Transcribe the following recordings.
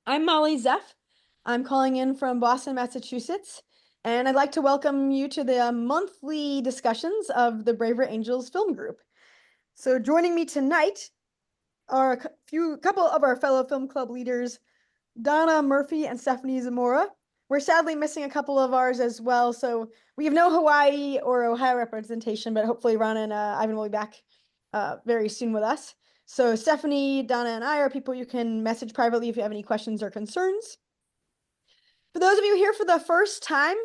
I'm Molly Zeff. I'm calling in from Boston, Massachusetts, and I'd like to welcome you to the monthly discussions of the Braver Angels film group. So joining me tonight are couple of our fellow film club leaders, Donna Murphy and Stephanie Zamora. We're sadly missing a couple of ours as well, so we have no Hawaii or Ohio representation, but hopefully Ron and Ivan will be back very soon with us. So Stephanie, Donna, and I are people you can message privately if you have any questions or concerns. For those of you here for the first time,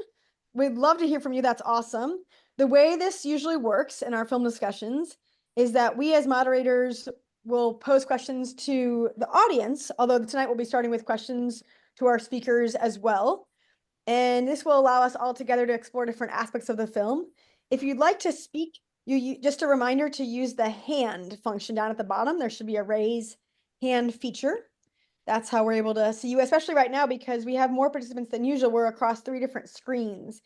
we'd love to hear from you. That's awesome. The way this usually works in our film discussions is that we as moderators will pose questions to the audience, although tonight we'll be starting with questions to our speakers as well. And this will allow us all together to explore different aspects of the film. If you'd like to speak, just a reminder to use the hand function down at the bottom. There should be a raise hand feature. That's how we're able to see you, especially right now because we have more participants than usual. We're across 3 different screens,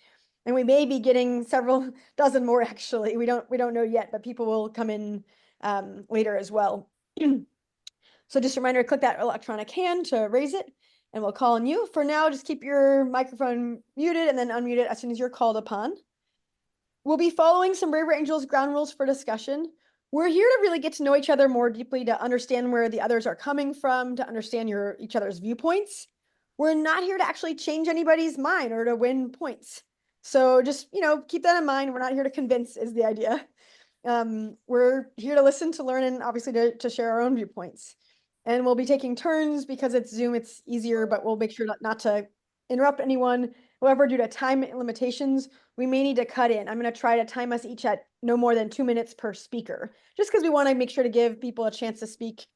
and we may be getting several dozen more actually. We don't know yet, but people will come in later as well. So just a reminder, click that electronic hand to raise it, and we'll call on you. For now, just keep your microphone muted and then unmute it as soon as you're called upon. We'll be following some Braver Angels ground rules for discussion. We're here to really get to know each other more deeply, to understand where the others are coming from, to understand each other's viewpoints. We're not here to actually change anybody's mind or to win points. So just, keep that in mind. We're not here to convince is the idea. We're here to listen, to learn, and obviously to share our own viewpoints. And we'll be taking turns because it's Zoom, it's easier, but we'll make sure not to interrupt anyone. However, due to time limitations, we may need to cut in. I'm going to try to time us each at no more than 2 minutes per speaker, just because we want to make sure to give people a chance to speak,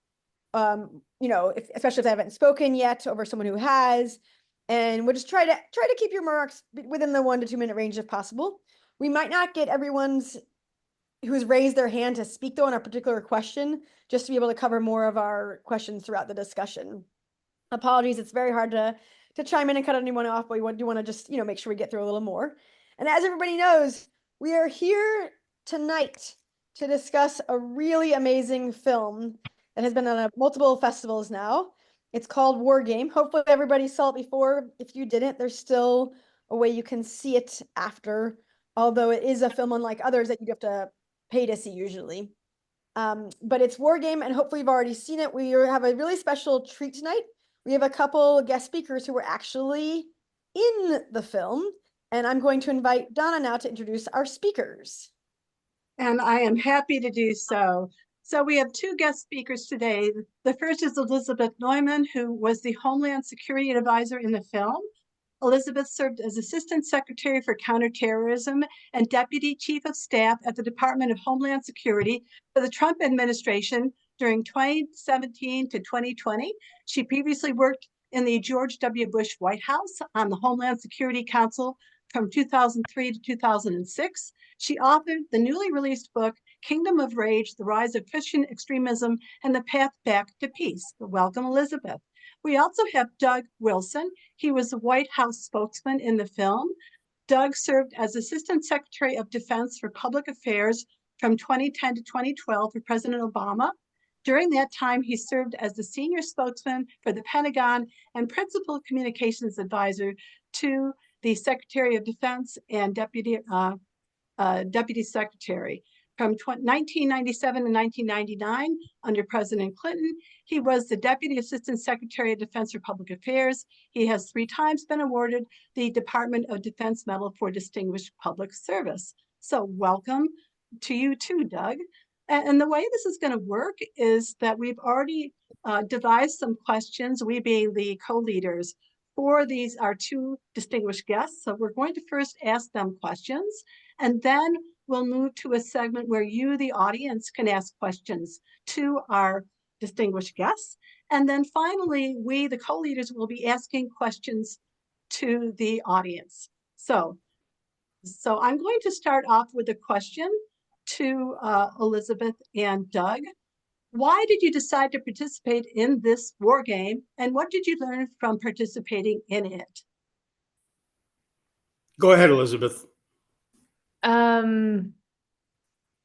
especially if they haven't spoken yet over someone who has. And we'll just try to keep your remarks within the 1 to 2 minute range if possible. We might not get everyone's who's raised their hand to speak though on a particular question, just to be able to cover more of our questions throughout the discussion. Apologies, it's very hard to chime in and cut anyone off, but we do want to just, make sure we get through a little more. And as everybody knows, we are here tonight to discuss a really amazing film that has been on multiple festivals now. It's called War Game. Hopefully everybody saw it before. If you didn't, there's still a way you can see it after, although it is a film unlike others that you have to pay to see usually. But it's War Game, and hopefully you've already seen it. We have a really special treat tonight. We have a couple guest speakers who were actually in the film, and I'm going to invite Donna now to introduce our speakers. And I am happy to do so. So we have 2 guest speakers today. The first is Elizabeth Neumann, who was the Homeland Security Advisor in the film. Elizabeth served as Assistant Secretary for Counterterrorism and Deputy Chief of Staff at the Department of Homeland Security for the Trump administration during 2017 to 2020. She previously worked in the George W. Bush White House on the Homeland Security Council from 2003 to 2006. She authored the newly released book, Kingdom of Rage, The Rise of Christian Extremism and the Path Back to Peace. Welcome, Elizabeth. We also have Doug Wilson. He was the White House spokesman in the film. Doug served as Assistant Secretary of Defense for Public Affairs from 2010 to 2012 for President Obama. During that time, he served as the senior spokesman for the Pentagon and principal communications advisor to the Secretary of Defense and Deputy Secretary. From 1997 to 1999, under President Clinton, he was the Deputy Assistant Secretary of Defense for Public Affairs. He has 3 times been awarded the Department of Defense Medal for Distinguished Public Service. So welcome to you too, Doug. And the way this is going to work is that we've already devised some questions, we being the co-leaders, for our 2 distinguished guests. So we're going to first ask them questions, and then we'll move to a segment where you, the audience, can ask questions to our distinguished guests. And then finally, we, the co-leaders, will be asking questions to the audience. So I'm going to start off with a question to Elizabeth and Doug. Why did you decide to participate in this war game, and what did you learn from participating in it? Go ahead, Elizabeth.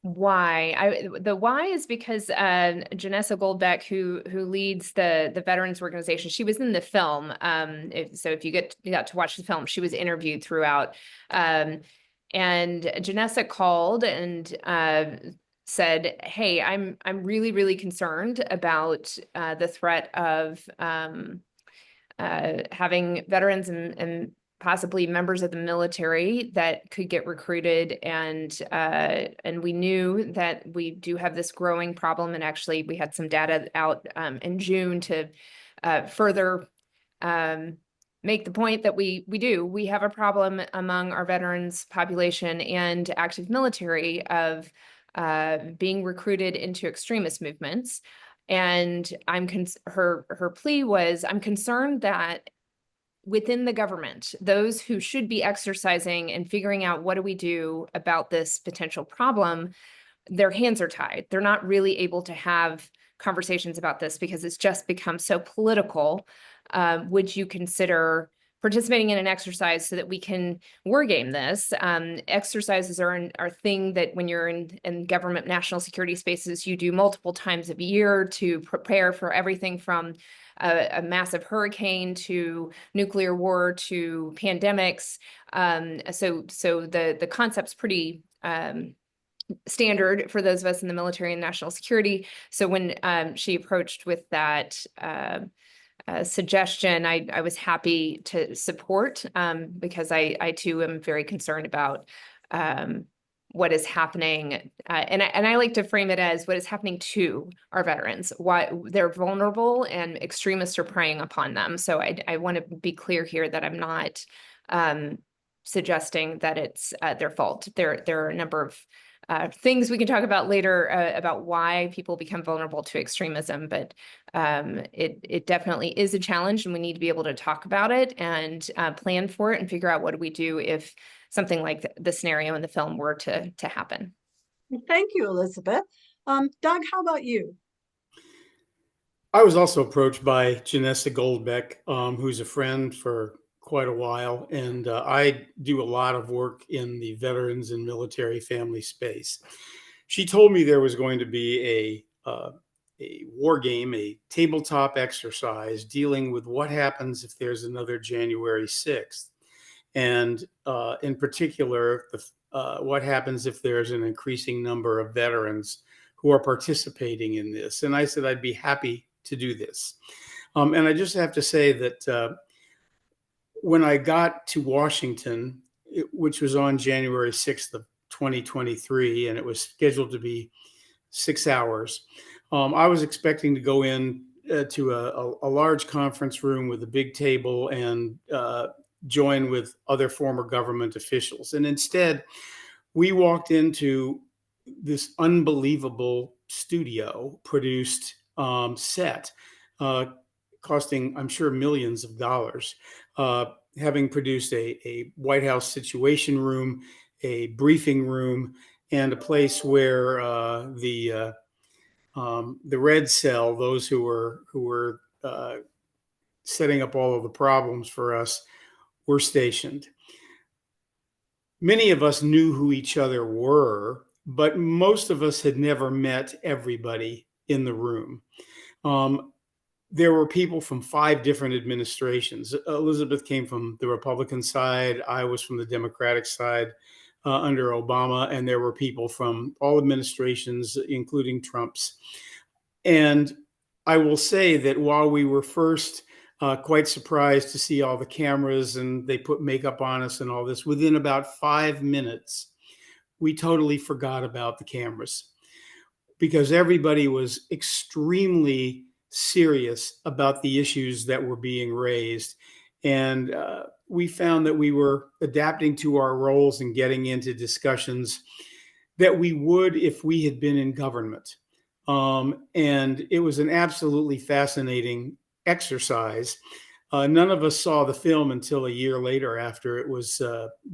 The why is because Janessa Goldbeck, who leads the veterans organization, she was in the film. If you got to watch the film, she was interviewed throughout. And Janessa called and said, "Hey, I'm really concerned about the threat of having veterans and possibly members of the military that could get recruited, and we knew that we do have this growing problem, and actually we had some data out in June to further make the point that we have a problem among our veterans population and active military of being recruited into extremist movements. And her plea was, I'm concerned that within the government, those who should be exercising and figuring out what do we do about this potential problem, their hands are tied. They're not really able to have conversations about this because it's just become so political. Would you consider participating in an exercise so that we can war game this? Exercises are a thing that when you're in government national security spaces, you do multiple times a year to prepare for everything from a massive hurricane to nuclear war to pandemics. So the concept's pretty standard for those of us in the military and national security. So when she approached with that suggestion, I was happy to support because I too am very concerned about what is happening, and I like to frame it as what is happening to our veterans. Why they're vulnerable and extremists are preying upon them. So I want to be clear here that I'm not suggesting that it's their fault. There are a number of things we can talk about later about why people become vulnerable to extremism, but it definitely is a challenge, and we need to be able to talk about it and plan for it and figure out what do we do if something like the scenario in the film were to happen. Thank you, Elizabeth. Doug, how about you? I was also approached by Janessa Goldbeck, who's a friend for quite a while, and I do a lot of work in the veterans and military family space. She told me there was going to be a war game, a tabletop exercise dealing with what happens if there's another January 6th, and in particular, what happens if there's an increasing number of veterans who are participating in this. And I said I'd be happy to do this. And I just have to say that when I got to Washington, which was on January 6th of 2023, and it was scheduled to be 6 hours, I was expecting to go in to a large conference room with a big table and join with other former government officials. And instead, we walked into this unbelievable studio produced set, costing, I'm sure, millions of dollars, having produced a White House Situation Room, a briefing room, and a place where the red cell, those who were setting up all of the problems for us, were stationed. Many of us knew who each other were, but most of us had never met everybody in the room. There were people from 5 different administrations. Elizabeth came from the Republican side. I was from the Democratic side under Obama, and there were people from all administrations, including Trump's. And I will say that while we were first quite surprised to see all the cameras and they put makeup on us and all this, within about 5 minutes, we totally forgot about the cameras because everybody was extremely serious about the issues that were being raised. And we found that we were adapting to our roles and getting into discussions that we would if we had been in government. And it was an absolutely fascinating exercise. None of us saw the film until a year later after it was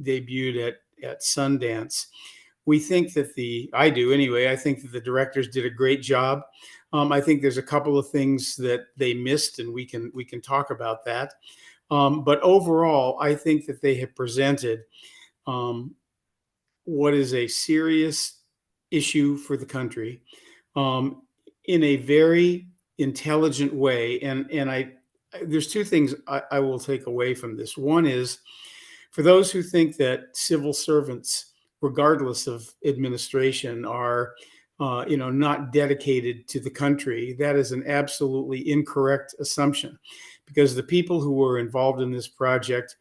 debuted at Sundance. We think that I do anyway, I think that the directors did a great job. I think there's a couple of things that they missed, and we can talk about that. But overall, I think that they have presented what is a serious issue for the country in a very intelligent way. And there's two things I will take away from this. One is, for those who think that civil servants, regardless of administration, are not dedicated to the country, that is an absolutely incorrect assumption, because the people who were involved in this project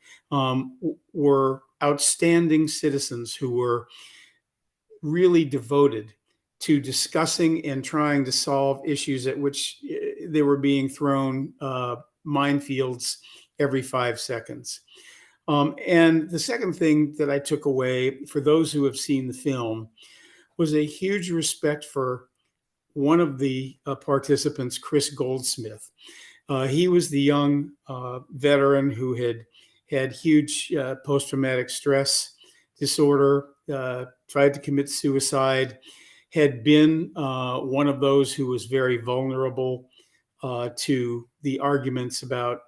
were outstanding citizens who were really devoted to discussing and trying to solve issues at which they were being thrown minefields every 5 seconds. And the second thing that I took away, for those who have seen the film, was a huge respect for one of the participants, Chris Goldsmith. He was the young veteran who had huge post-traumatic stress disorder, tried to commit suicide, had been one of those who was very vulnerable to the arguments about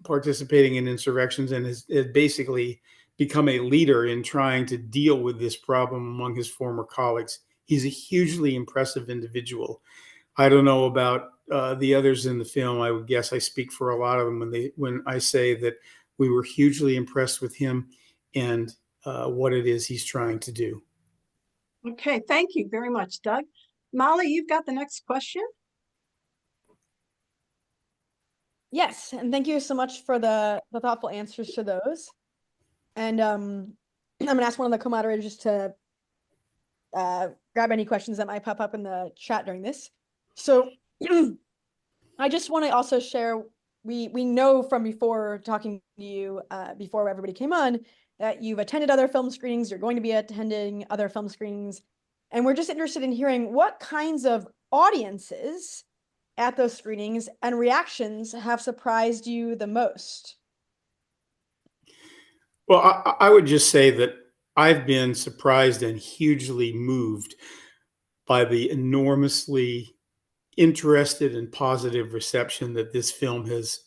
participating in insurrections, and has basically become a leader in trying to deal with this problem among his former colleagues. He's a hugely impressive individual. I don't know about the others in the film. I would guess I speak for a lot of them when I say that we were hugely impressed with him and what it is he's trying to do. Okay, thank you very much, Doug. Molly, you've got the next question. Yes, and thank you so much for the thoughtful answers to those. And I'm gonna ask one of the co-moderators just to grab any questions that might pop up in the chat during this. So I just want to also share, we know from before talking to you, before everybody came on, that you've attended other film screenings, you're going to be attending other film screenings, and we're just interested in hearing what kinds of audiences at those screenings and reactions have surprised you the most. Well, I would just say that I've been surprised and hugely moved by the enormously interested and positive reception that this film has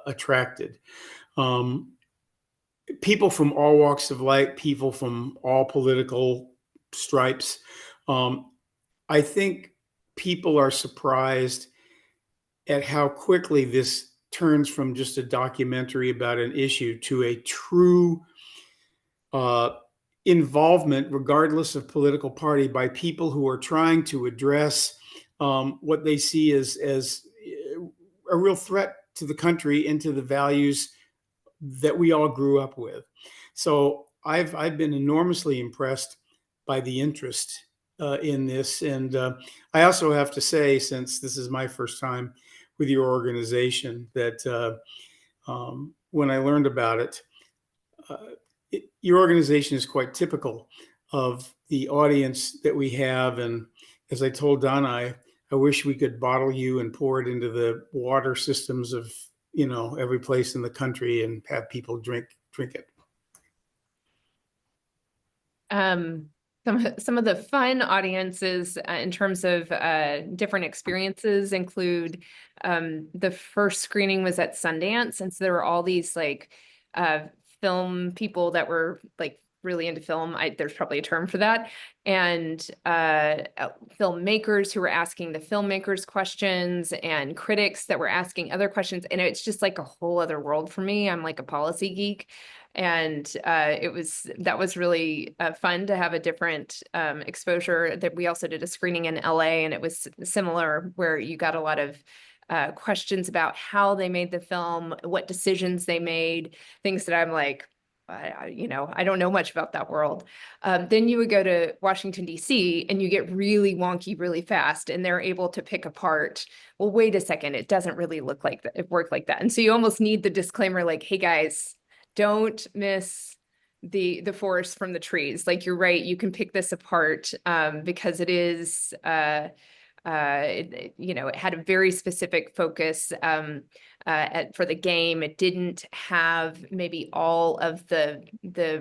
attracted. People from all walks of life, people from all political stripes. I think people are surprised at how quickly this turns from just a documentary about an issue to a true involvement, regardless of political party, by people who are trying to address what they see as a real threat to the country and to the values that we all grew up with. So I've been enormously impressed by the interest in this. And I also have to say, since this is my first time with your organization, that when I learned about it, your organization is quite typical of the audience that we have. And as I told Donna, I wish we could bottle you and pour it into the water systems of every place in the country and have people drink it. Some of the fun audiences in terms of different experiences include the first screening was at Sundance, and so there were all these film people that were really into film. There's probably a term for that. And filmmakers who were asking the filmmakers questions, and critics that were asking other questions. And it's just like a whole other world for me. I'm like a policy geek. And that was really fun to have a different exposure. That we also did a screening in LA, and it was similar, where you got a lot of questions about how they made the film, what decisions they made, things that I'm like, I don't know much about that world. Then you would go to Washington, D.C., and you get really wonky really fast, and they're able to pick apart, well, wait a second, it doesn't really look like that, it worked like that. And so you almost need the disclaimer, like, hey guys, don't miss the forest from the trees. Like, you're right, you can pick this apart because it is, it had a very specific focus for the game. It didn't have maybe all of the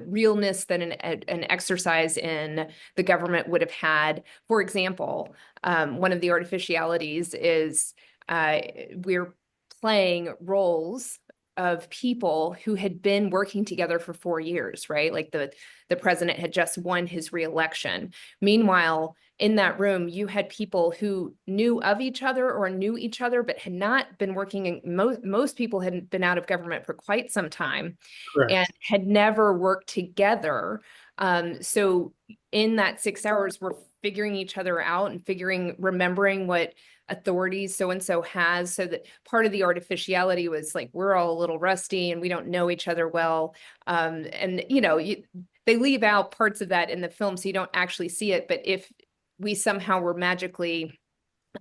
realness that an exercise in the government would have had. For example, one of the artificialities is we're playing roles of people who had been working together for 4 years, right? Like the president had just won his reelection. Meanwhile, in that room, you had people who knew of each other or knew each other, but had not been working in most people hadn't been out of government for quite some time. Correct. And had never worked together. So in that 6 hours, we're figuring each other out and remembering what authorities so-and-so has. So that part of the artificiality was like, we're all a little rusty and we don't know each other well. And they leave out parts of that in the film, so you don't actually see it. But if we somehow were magically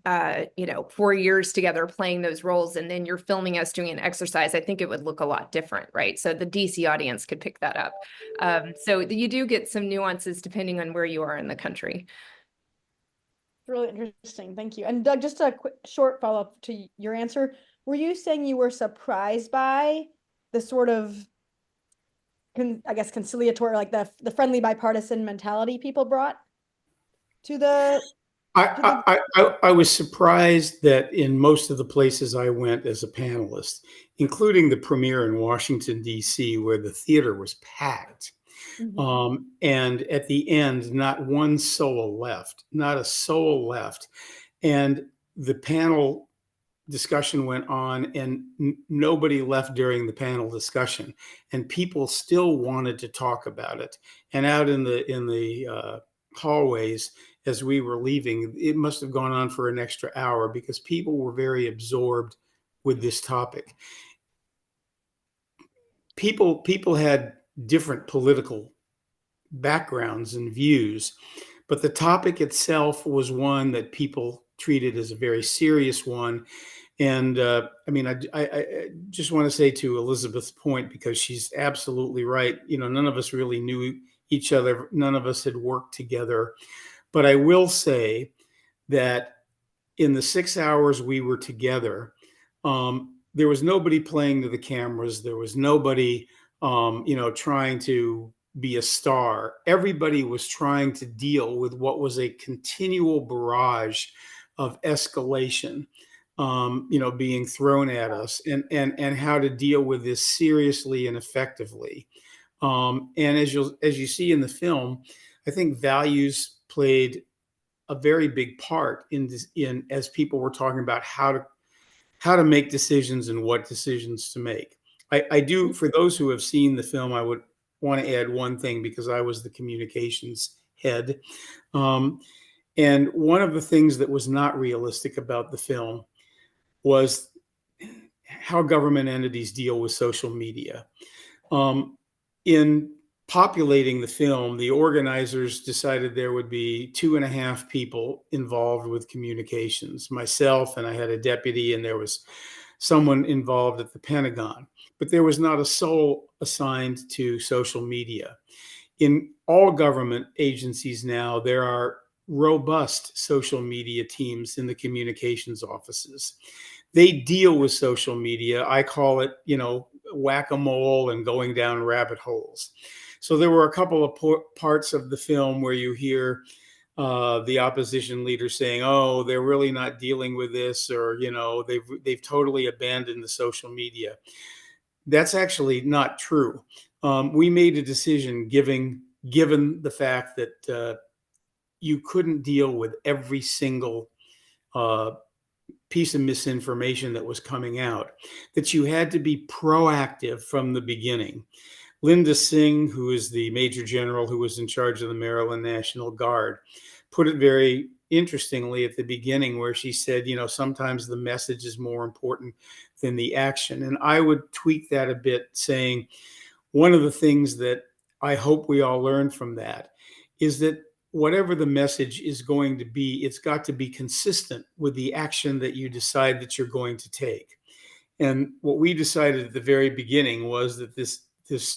4 years together playing those roles, and then you're filming us doing an exercise, I think it would look a lot different, right? So the DC audience could pick that up. So you do get some nuances depending on where you are in the country. Really interesting. Thank you. And Doug, just a quick short follow-up to your answer. Were you saying you were surprised by the sort of, I guess, conciliatory, like the friendly bipartisan mentality people brought to the I was surprised that in most of the places I went as a panelist, including the premiere in Washington, D.C., where the theater was packed, and at the end, not one soul left, not a soul left. And the panel discussion went on, and nobody left during the panel discussion, and people still wanted to talk about it. And out in the hallways, as we were leaving, it must have gone on for an extra hour because people were very absorbed with this topic. People had different political backgrounds and views, but the topic itself was one that people treated as a very serious one. And I just want to say to Elizabeth's point, because she's absolutely right. None of us really knew each other. None of us had worked together. But I will say that in the 6 hours we were together, there was nobody playing to the cameras. There was nobody, trying to be a star. Everybody was trying to deal with what was a continual barrage of escalation, being thrown at us, and how to deal with this seriously and effectively. And as you see in the film, I think values played a very big part in as people were talking about how to make decisions and what decisions to make. I do, for those who have seen the film, I would want to add one thing, because I was the communications head. And one of the things that was not realistic about the film was how government entities deal with social media. In populating the film, the organizers decided there would be 2.5 people involved with communications, myself, and I had a deputy, and there was someone involved at the Pentagon, but there was not a soul assigned to social media. In all government agencies now, there are robust social media teams in the communications offices. They deal with social media. I call it, whack-a-mole and going down rabbit holes. So there were a couple of parts of the film where you hear the opposition leader saying, "Oh, they're really not dealing with this," or they've totally abandoned the social media. That's actually not true. We made a decision, given the fact that you couldn't deal with every single piece of misinformation that was coming out, that you had to be proactive from the beginning. Linda Singh, who is the Major General who was in charge of the Maryland National Guard, put it very interestingly at the beginning, where she said, sometimes the message is more important than the action. And I would tweak that a bit, saying one of the things that I hope we all learn from that is that whatever the message is going to be, it's got to be consistent with the action that you decide that you're going to take. And what we decided at the very beginning was that this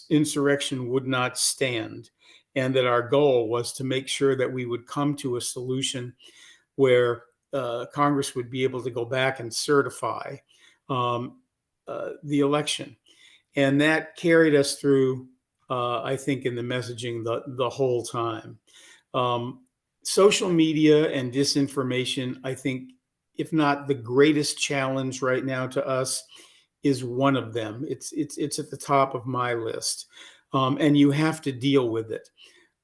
insurrection would not stand, and that our goal was to make sure that we would come to a solution where Congress would be able to go back and certify the election. And that carried us through, I think, in the messaging the whole time. Social media and disinformation, I think, if not the greatest challenge right now to us, is one of them. It's at the top of my list, and you have to deal with it.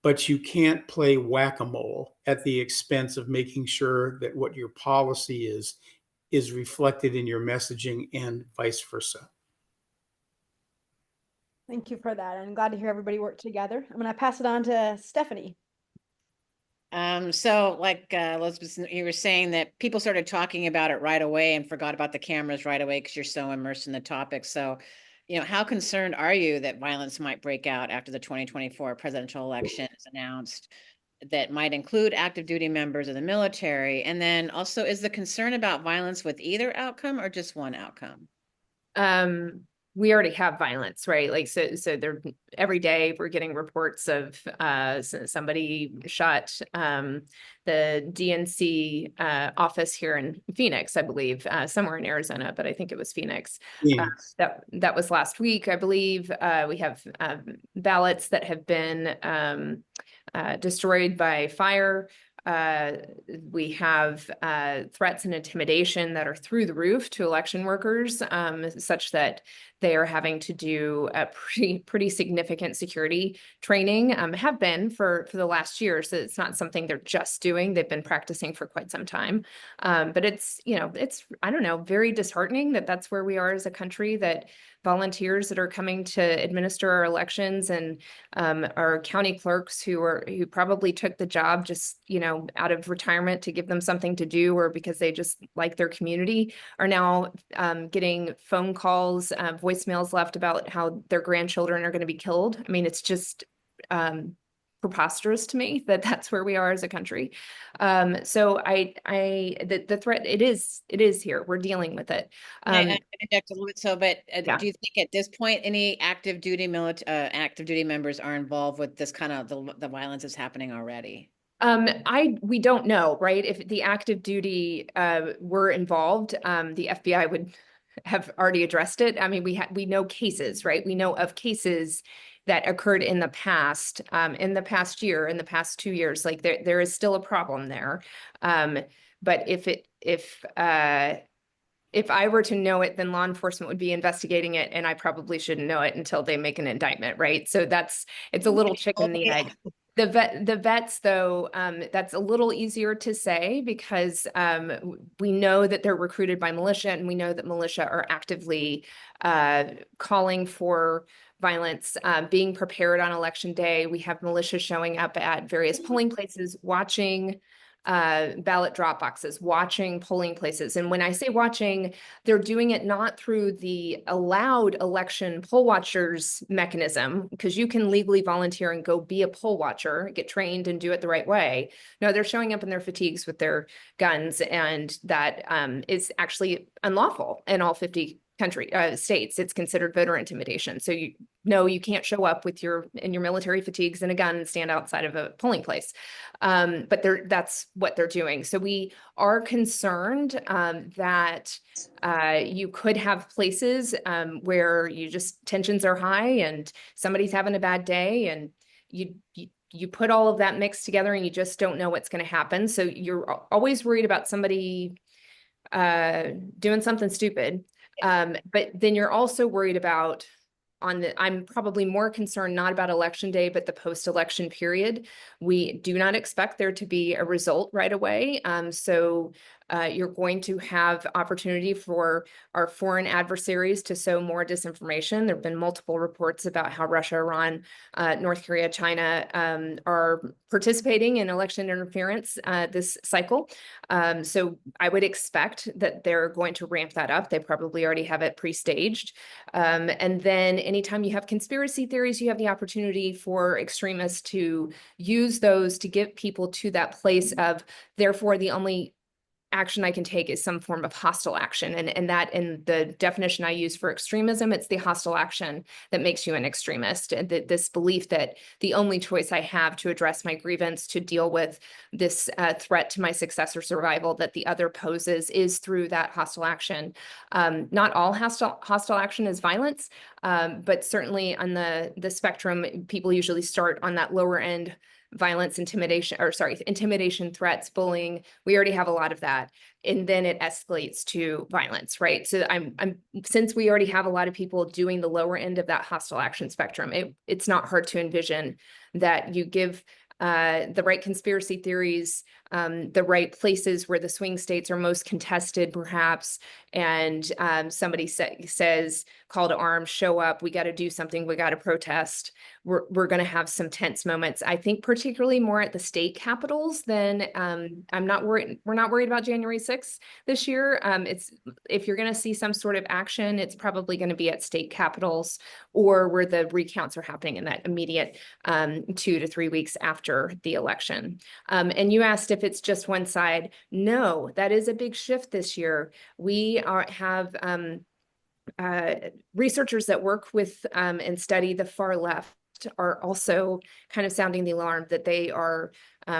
But you can't play whack-a-mole at the expense of making sure that what your policy is reflected in your messaging and vice versa. Thank you for that. I'm glad to hear everybody work together. I'm going to pass it on to Stephanie. So like Elizabeth, you were saying that people started talking about it right away and forgot about the cameras right away because you're so immersed in the topic. So, how concerned are you that violence might break out after the 2024 presidential election is announced that might include active duty members of the military? And then also, is the concern about violence with either outcome or just one outcome? We already have violence, right? Like, so there, every day we're getting reports of somebody shot the DNC office here in Phoenix, I believe, somewhere in Arizona, but I think it was Phoenix. That was last week, I believe. We have ballots that have been destroyed by fire. We have threats and intimidation that are through the roof to election workers, such that they are having to do a pretty significant security training, have been for the last year. So it's not something they're just doing. They've been practicing for quite some time. But it's, I don't know, very disheartening that that's where we are as a country, that volunteers that are coming to administer our elections and our county clerks who probably took the job just, out of retirement to give them something to do or because they just like their community, are now getting phone calls, voicemails left about how their grandchildren are going to be killed. I mean, it's just preposterous to me that that's where we are as a country. So the threat, it is here. We're dealing with it. I interject a little bit. But Yeah. do you think at this point any active duty members are involved with this kind of the violence that's happening already? We don't know, right? If the active duty were involved, the FBI would have already addressed it. I mean, we know cases, right? We know of cases that occurred in the past year, in the past 2 years. Like there is still a problem there. But if I were to know it, then law enforcement would be investigating it, and I probably shouldn't know it until they make an indictment, right? So it's a little chicken and the egg. The vets, though, that's a little easier to say because we know that they're recruited by militia, and we know that militia are actively calling for violence, being prepared on election day. We have militia showing up at various polling places, watching ballot drop boxes, watching polling places. And when I say watching, they're doing it not through the allowed election poll watchers mechanism, because you can legally volunteer and go be a poll watcher, get trained and do it the right way. No, they're showing up in their fatigues with their guns, and that is actually unlawful in all 50 states. It's considered voter intimidation. So you can't show up in your military fatigues and a gun and stand outside of a polling place. But that's what they're doing. So we are concerned that you could have places where tensions are high and somebody's having a bad day, and you put all of that mixed together and you just don't know what's going to happen. So you're always worried about somebody doing something stupid. But then you're also worried about I'm probably more concerned not about election day, but the post-election period. We do not expect there to be a result right away. So you're going to have opportunity for our foreign adversaries to sow more disinformation. There have been multiple reports about how Russia, Iran, North Korea, China are participating in election interference this cycle. So I would expect that they're going to ramp that up. They probably already have it pre-staged. And then anytime you have conspiracy theories, you have the opportunity for extremists to use those to get people to that place of, therefore, the only action I can take is some form of hostile action. And that, in the definition I use for extremism, it's the hostile action that makes you an extremist. And this belief that the only choice I have to address my grievance, to deal with this threat to my success or survival that the other poses, is through that hostile action. Not all hostile action is violence, but certainly on the spectrum, people usually start on that lower end violence, intimidation, threats, bullying. We already have a lot of that. And then it escalates to violence, right? So since we already have a lot of people doing the lower end of that hostile action spectrum, it's not hard to envision that you give the right conspiracy theories, the right places where the swing states are most contested, perhaps, and somebody says, call to arms, show up, we got to do something, we got to protest. We're going to have some tense moments. I think particularly more at the state capitals than I'm not worried. We're not worried about January 6th this year. If you're going to see some sort of action, it's probably going to be at state capitals or where the recounts are happening in that immediate 2 to 3 weeks after the election. And you asked if it's just one side. No, that is a big shift this year. We have researchers that work with and study the far left are also kind of sounding the alarm that they are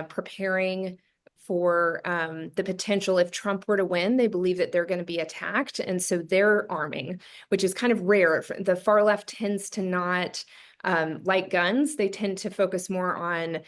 preparing for the potential if Trump were to win. They believe that they're going to be attacked. And so they're arming, which is kind of rare. The far left tends to not like guns. They tend to focus more on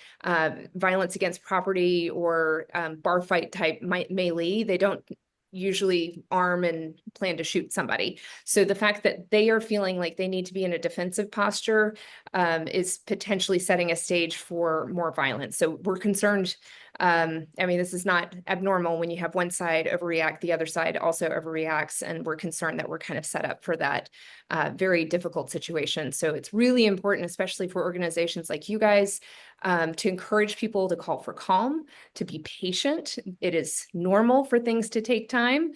violence against property or bar fight type melee. They don't usually arm and plan to shoot somebody. So the fact that they are feeling like they need to be in a defensive posture is potentially setting a stage for more violence. So we're concerned. I mean, this is not abnormal when you have one side overreact, the other side also overreacts, and we're concerned that we're kind of set up for that very difficult situation. So it's really important, especially for organizations like you guys, to encourage people to call for calm, to be patient. It is normal for things to take time.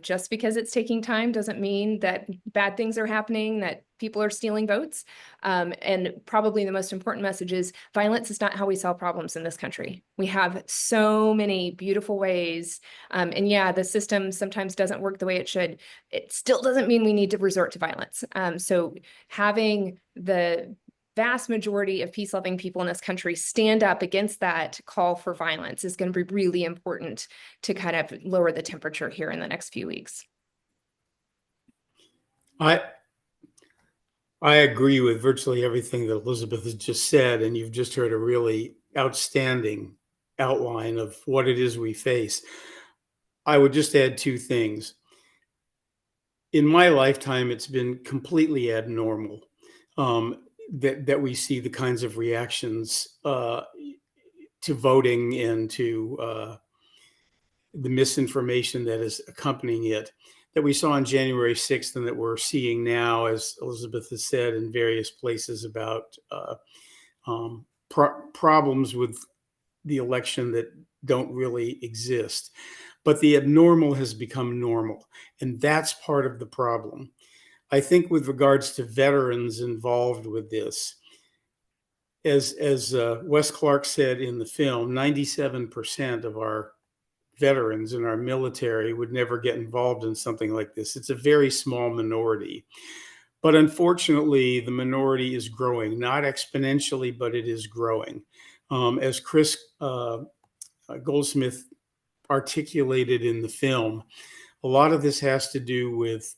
Just because it's taking time doesn't mean that bad things are happening, that people are stealing votes. And probably the most important message is violence is not how we solve problems in this country. We have so many beautiful ways. And yeah, the system sometimes doesn't work the way it should. It still doesn't mean we need to resort to violence. So having the vast majority of peace-loving people in this country stand up against that call for violence is going to be really important to kind of lower the temperature here in the next few weeks. I agree with virtually everything that Elizabeth has just said, and you've just heard a really outstanding outline of what it is we face. I would just add 2 things. In my lifetime, it's been completely abnormal that we see the kinds of reactions to voting and to the misinformation that is accompanying it that we saw on January 6th and that we're seeing now, as Elizabeth has said, in various places about problems with the election that don't really exist. But the abnormal has become normal, and that's part of the problem. I think with regards to veterans involved with this, as Wes Clark said in the film, 97% of our veterans in our military would never get involved in something like this. It's a very small minority. But unfortunately, the minority is growing, not exponentially, but it is growing. As Chris Goldsmith articulated in the film, a lot of this has to do with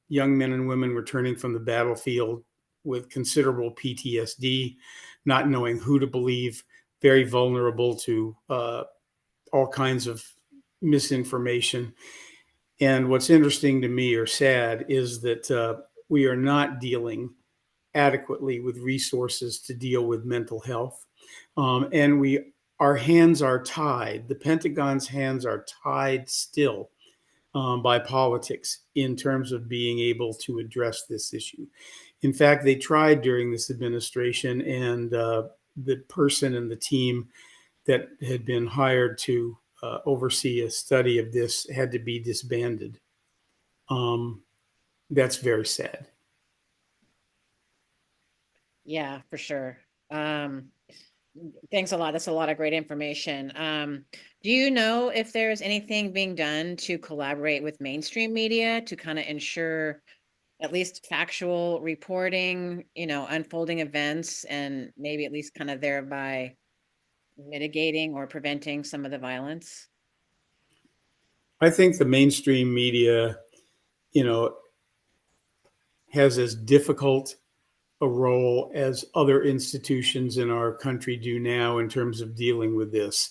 young men and women returning from the battlefield with considerable PTSD, not knowing who to believe, very vulnerable to all kinds of misinformation. And what's interesting to me or sad is that we are not dealing adequately with resources to deal with mental health. And our hands are tied. The Pentagon's hands are tied still by politics in terms of being able to address this issue. In fact, they tried during this administration, and the person and the team that had been hired to oversee a study of this had to be disbanded. That's very sad. Yeah, for sure. Thanks a lot. That's a lot of great information. Do you know if there's anything being done to collaborate with mainstream media to kind of ensure at least factual reporting, unfolding events, and maybe at least kind of thereby mitigating or preventing some of the violence? I think the mainstream media, has as difficult a role as other institutions in our country do now in terms of dealing with this.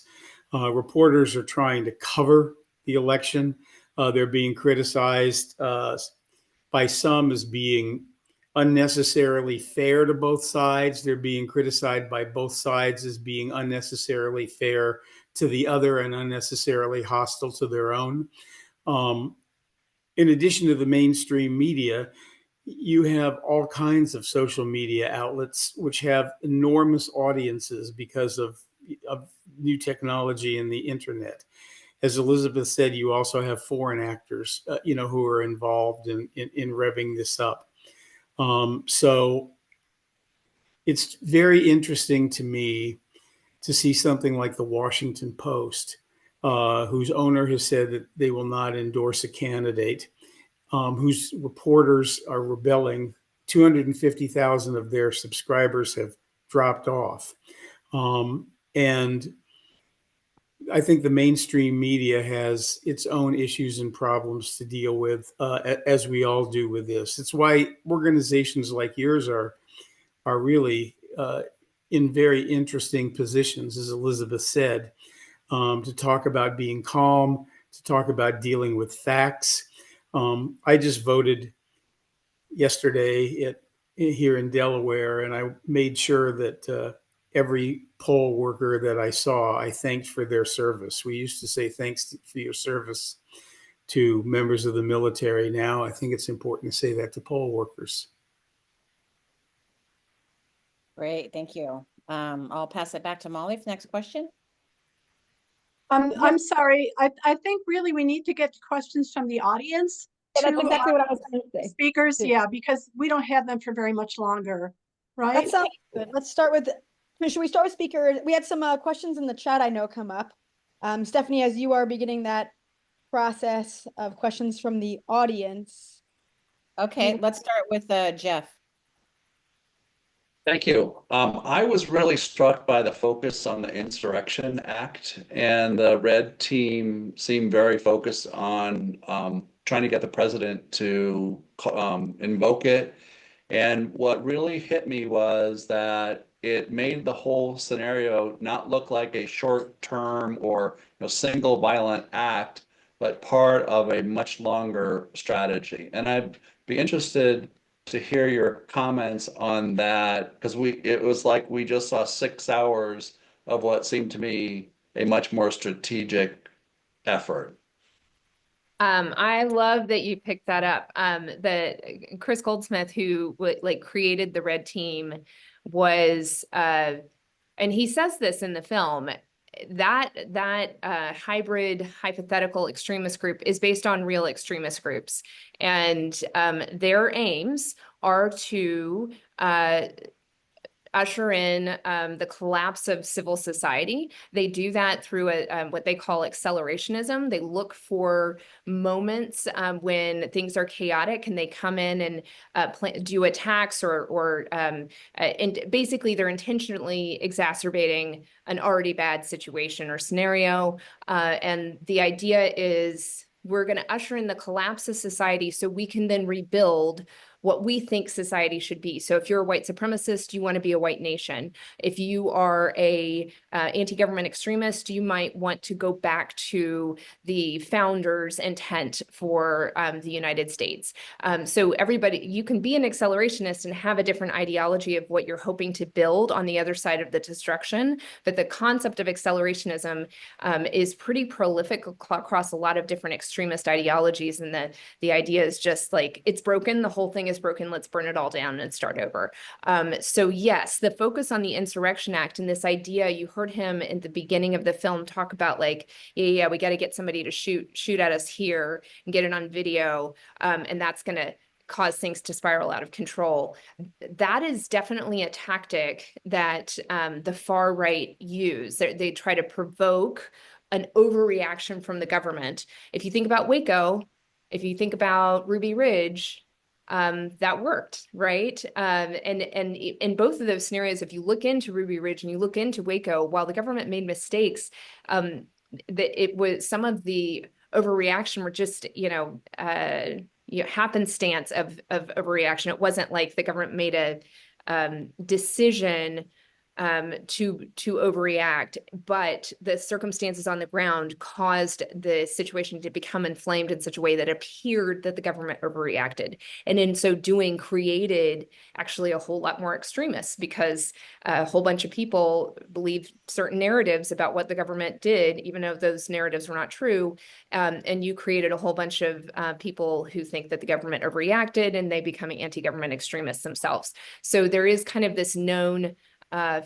Reporters are trying to cover the election. They're being criticized by some as being unnecessarily fair to both sides. They're being criticized by both sides as being unnecessarily fair to the other and unnecessarily hostile to their own. In addition to the mainstream media, you have all kinds of social media outlets which have enormous audiences because of new technology and the internet. As Elizabeth said, you also have foreign actors, who are involved in revving this up. So it's very interesting to me to see something like the Washington Post, whose owner has said that they will not endorse a candidate, whose reporters are rebelling. 250,000 of their subscribers have dropped off. And I think the mainstream media has its own issues and problems to deal with, as we all do with this. It's why organizations like yours are really in very interesting positions, as Elizabeth said, to talk about being calm, to talk about dealing with facts. I just voted yesterday here in Delaware, and I made sure that every poll worker that I saw, I thanked for their service. We used to say thanks for your service to members of the military. Now I think it's important to say that to poll workers. Great, thank you. I'll pass it back to Molly for the next question. I'm sorry. I think really we need to get questions from the audience. Yeah, that's to exactly our what I was going to say. Speakers, too. yeah, because we don't have them for very much longer, right? That sounds good. Let's start with, should we start with speakers? We had some questions in the chat I know come up. Stephanie, as you are beginning that process of questions from the audience. Okay, let's start with Jeff. Thank you. I was really struck by the focus on the Insurrection Act, and the Red Team seemed very focused on trying to get the president to invoke it. And what really hit me was that it made the whole scenario not look like a short-term or single violent act, but part of a much longer strategy. And I'd be interested to hear your comments on that, because it was like we just saw 6 hours of what seemed to me a much more strategic effort. I love that you picked that up. The Chris Goldsmith, who created the Red Team, was and he says this in the film, that hybrid hypothetical extremist group is based on real extremist groups, and their aims are to usher in the collapse of civil society. They do that through what they call accelerationism. They look for moments when things are chaotic, and they come in and do attacks and basically they're intentionally exacerbating an already bad situation or scenario. And the idea is we're going to usher in the collapse of society so we can then rebuild what we think society should be. So if you're a white supremacist, you want to be a white nation. If you are a anti-government extremist, you might want to go back to the founders' intent for the United States. So everybody, you can be an accelerationist and have a different ideology of what you're hoping to build on the other side of the destruction. But the concept of accelerationism is pretty prolific across a lot of different extremist ideologies. And the idea is just like, it's broken, the whole thing is broken, let's burn it all down and start over. So yes, the focus on the Insurrection Act and this idea, you heard him in the beginning of the film talk about like, yeah, we got to get somebody to shoot at us here and get it on video. And that's going to cause things to spiral out of control. That is definitely a tactic that the far right use. They try to provoke an overreaction from the government. If you think about Waco, if you think about Ruby Ridge, that worked, right? And in both of those scenarios, if you look into Ruby Ridge and you look into Waco, while the government made mistakes, it was some of the overreaction were just, happenstance of overreaction. It wasn't like the government made decision to overreact, but the circumstances on the ground caused the situation to become inflamed in such a way that appeared that the government overreacted. And in so doing, created actually a whole lot more extremists, because a whole bunch of people believe certain narratives about what the government did, even though those narratives were not true. And you created a whole bunch of people who think that the government overreacted, and they become anti-government extremists themselves. So there is kind of this known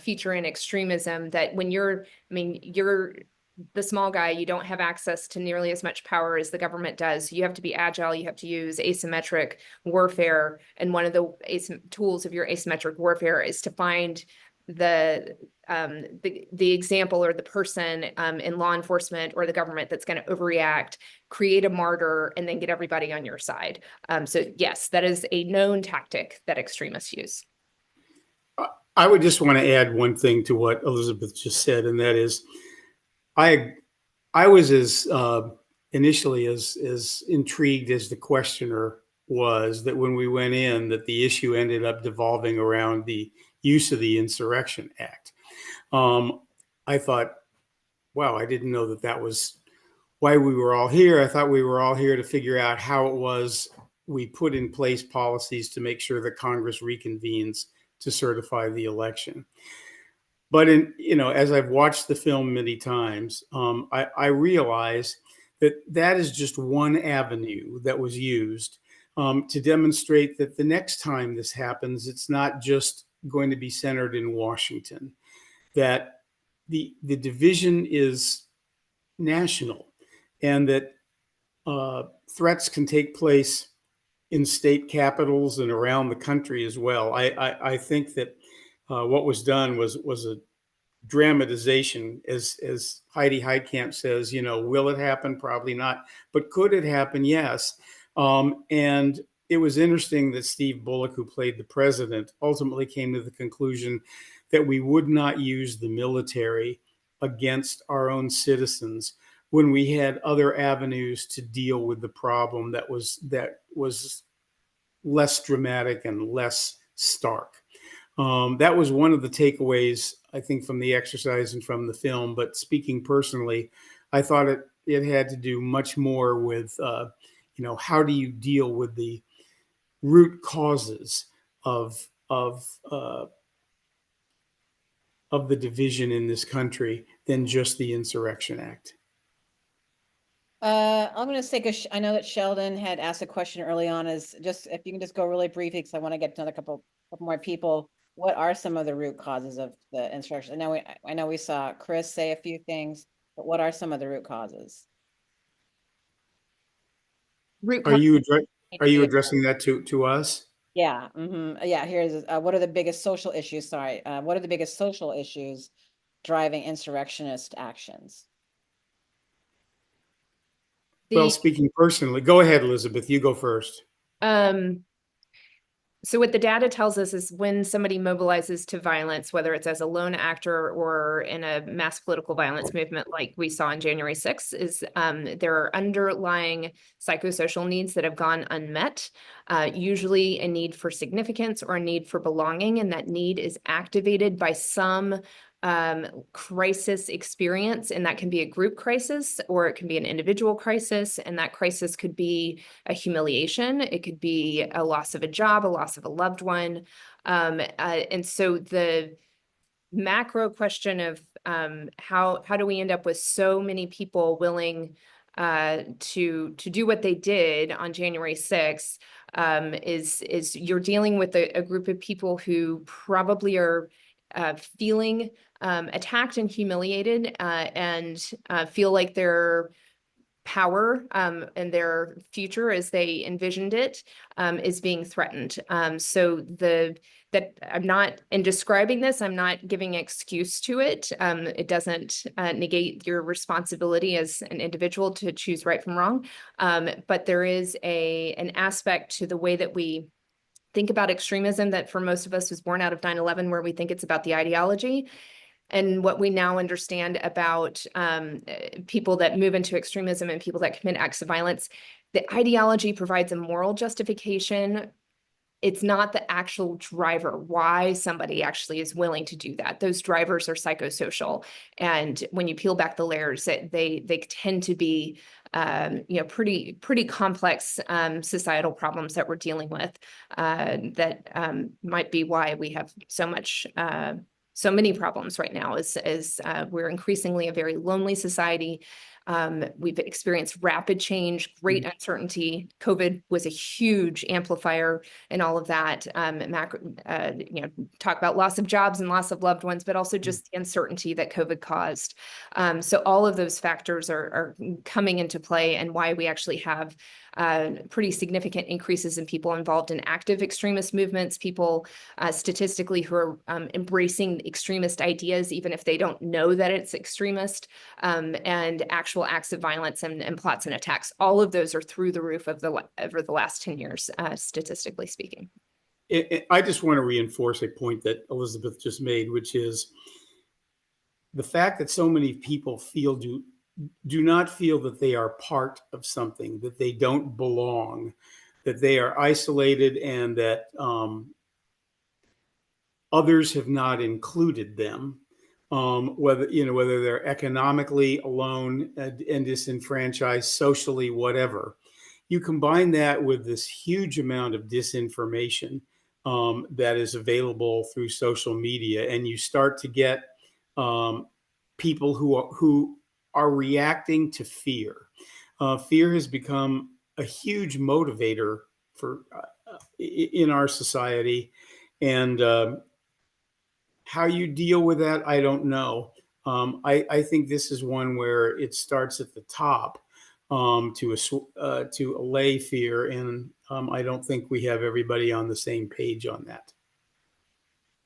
feature in extremism that when you're the small guy, you don't have access to nearly as much power as the government does. You have to be agile. You have to use asymmetric warfare. And one of the tools of your asymmetric warfare is to find the example or the person in law enforcement or the government that's going to overreact, create a martyr, and then get everybody on your side. So yes, that is a known tactic that extremists use. I would just want to add one thing to what Elizabeth just said, and that is, I was as initially as intrigued as the questioner was that when we went in, that the issue ended up devolving around the use of the Insurrection Act. I thought, wow, I didn't know that that was why we were all here. I thought we were all here to figure out how it was we put in place policies to make sure that Congress reconvenes to certify the election. But as I've watched the film many times, I realize that is just one avenue that was used to demonstrate that the next time this happens, it's not just going to be centered in Washington, that the division is national, and that threats can take place in state capitals and around the country as well. I think that what was done was a dramatization, as Heidi Heitkamp says. Will it happen? Probably not. But could it happen? Yes. And it was interesting that Steve Bullock, who played the president, ultimately came to the conclusion that we would not use the military against our own citizens when we had other avenues to deal with the problem that was less dramatic and less stark. That was one of the takeaways, I think, from the exercise and from the film. But speaking personally, I thought it had to do much more with, how do you deal with the root causes of the division in this country than just the Insurrection Act. I'm going to say, because I know that Sheldon had asked a question early on, is just if you can just go really briefly, because I want to get to another couple more people. What are some of the root causes of the insurrection? I know we saw Chris say a few things, but what are some of the root causes? Are you addressing that to us? Yeah. Yeah. Here's what are the biggest social issues? Sorry. What are the biggest social issues driving insurrectionist actions? Well, speaking personally, go ahead, Elizabeth, you go first. So what the data tells us is when somebody mobilizes to violence, whether it's as a lone actor or in a mass political violence movement like we saw on January 6th, is there are underlying psychosocial needs that have gone unmet, usually a need for significance or a need for belonging, and that need is activated by some crisis experience, and that can be a group crisis or it can be an individual crisis, and that crisis could be a humiliation, it could be a loss of a job, a loss of a loved one, and so the macro question of how do we end up with so many people willing to do what they did on January 6th is you're dealing with a group of people who probably are feeling attacked and humiliated and feel like their power and their future as they envisioned it is being threatened. So that I'm not, in describing this, I'm not giving excuse to it. It doesn't negate your responsibility as an individual to choose right from wrong. But there is an aspect to the way that we think about extremism that for most of us was born out of 9/11, where we think it's about the ideology. And what we now understand about people that move into extremism and people that commit acts of violence, the ideology provides a moral justification it's not the actual driver, why somebody actually is willing to do that. Those drivers are psychosocial. And when you peel back the layers, they tend to be pretty complex societal problems that we're dealing with that might be why we have so many problems right now is we're increasingly a very lonely society. We've experienced rapid change, great uncertainty. COVID was a huge amplifier in all of that. Talk about loss of jobs and loss of loved ones, but also just the uncertainty that COVID caused. So all of those factors are coming into play, and why we actually have pretty significant increases in people involved in active extremist movements, people statistically who are embracing extremist ideas, even if they don't know that it's extremist, and actual acts of violence and plots and attacks. All of those are through the roof over the last 10 years, statistically speaking. I just want to reinforce a point that Elizabeth just made, which is the fact that so many people do not feel that they are part of something, that they don't belong, that they are isolated, and that others have not included them. Whether they're economically alone and disenfranchised, socially, whatever. You combine that with this huge amount of disinformation that is available through social media, and you start to get people who are reacting to fear. Fear has become a huge motivator for in our society, and how you deal with that, I don't know. I think this is one where it starts at the top to allay fear, and I don't think we have everybody on the same page on that.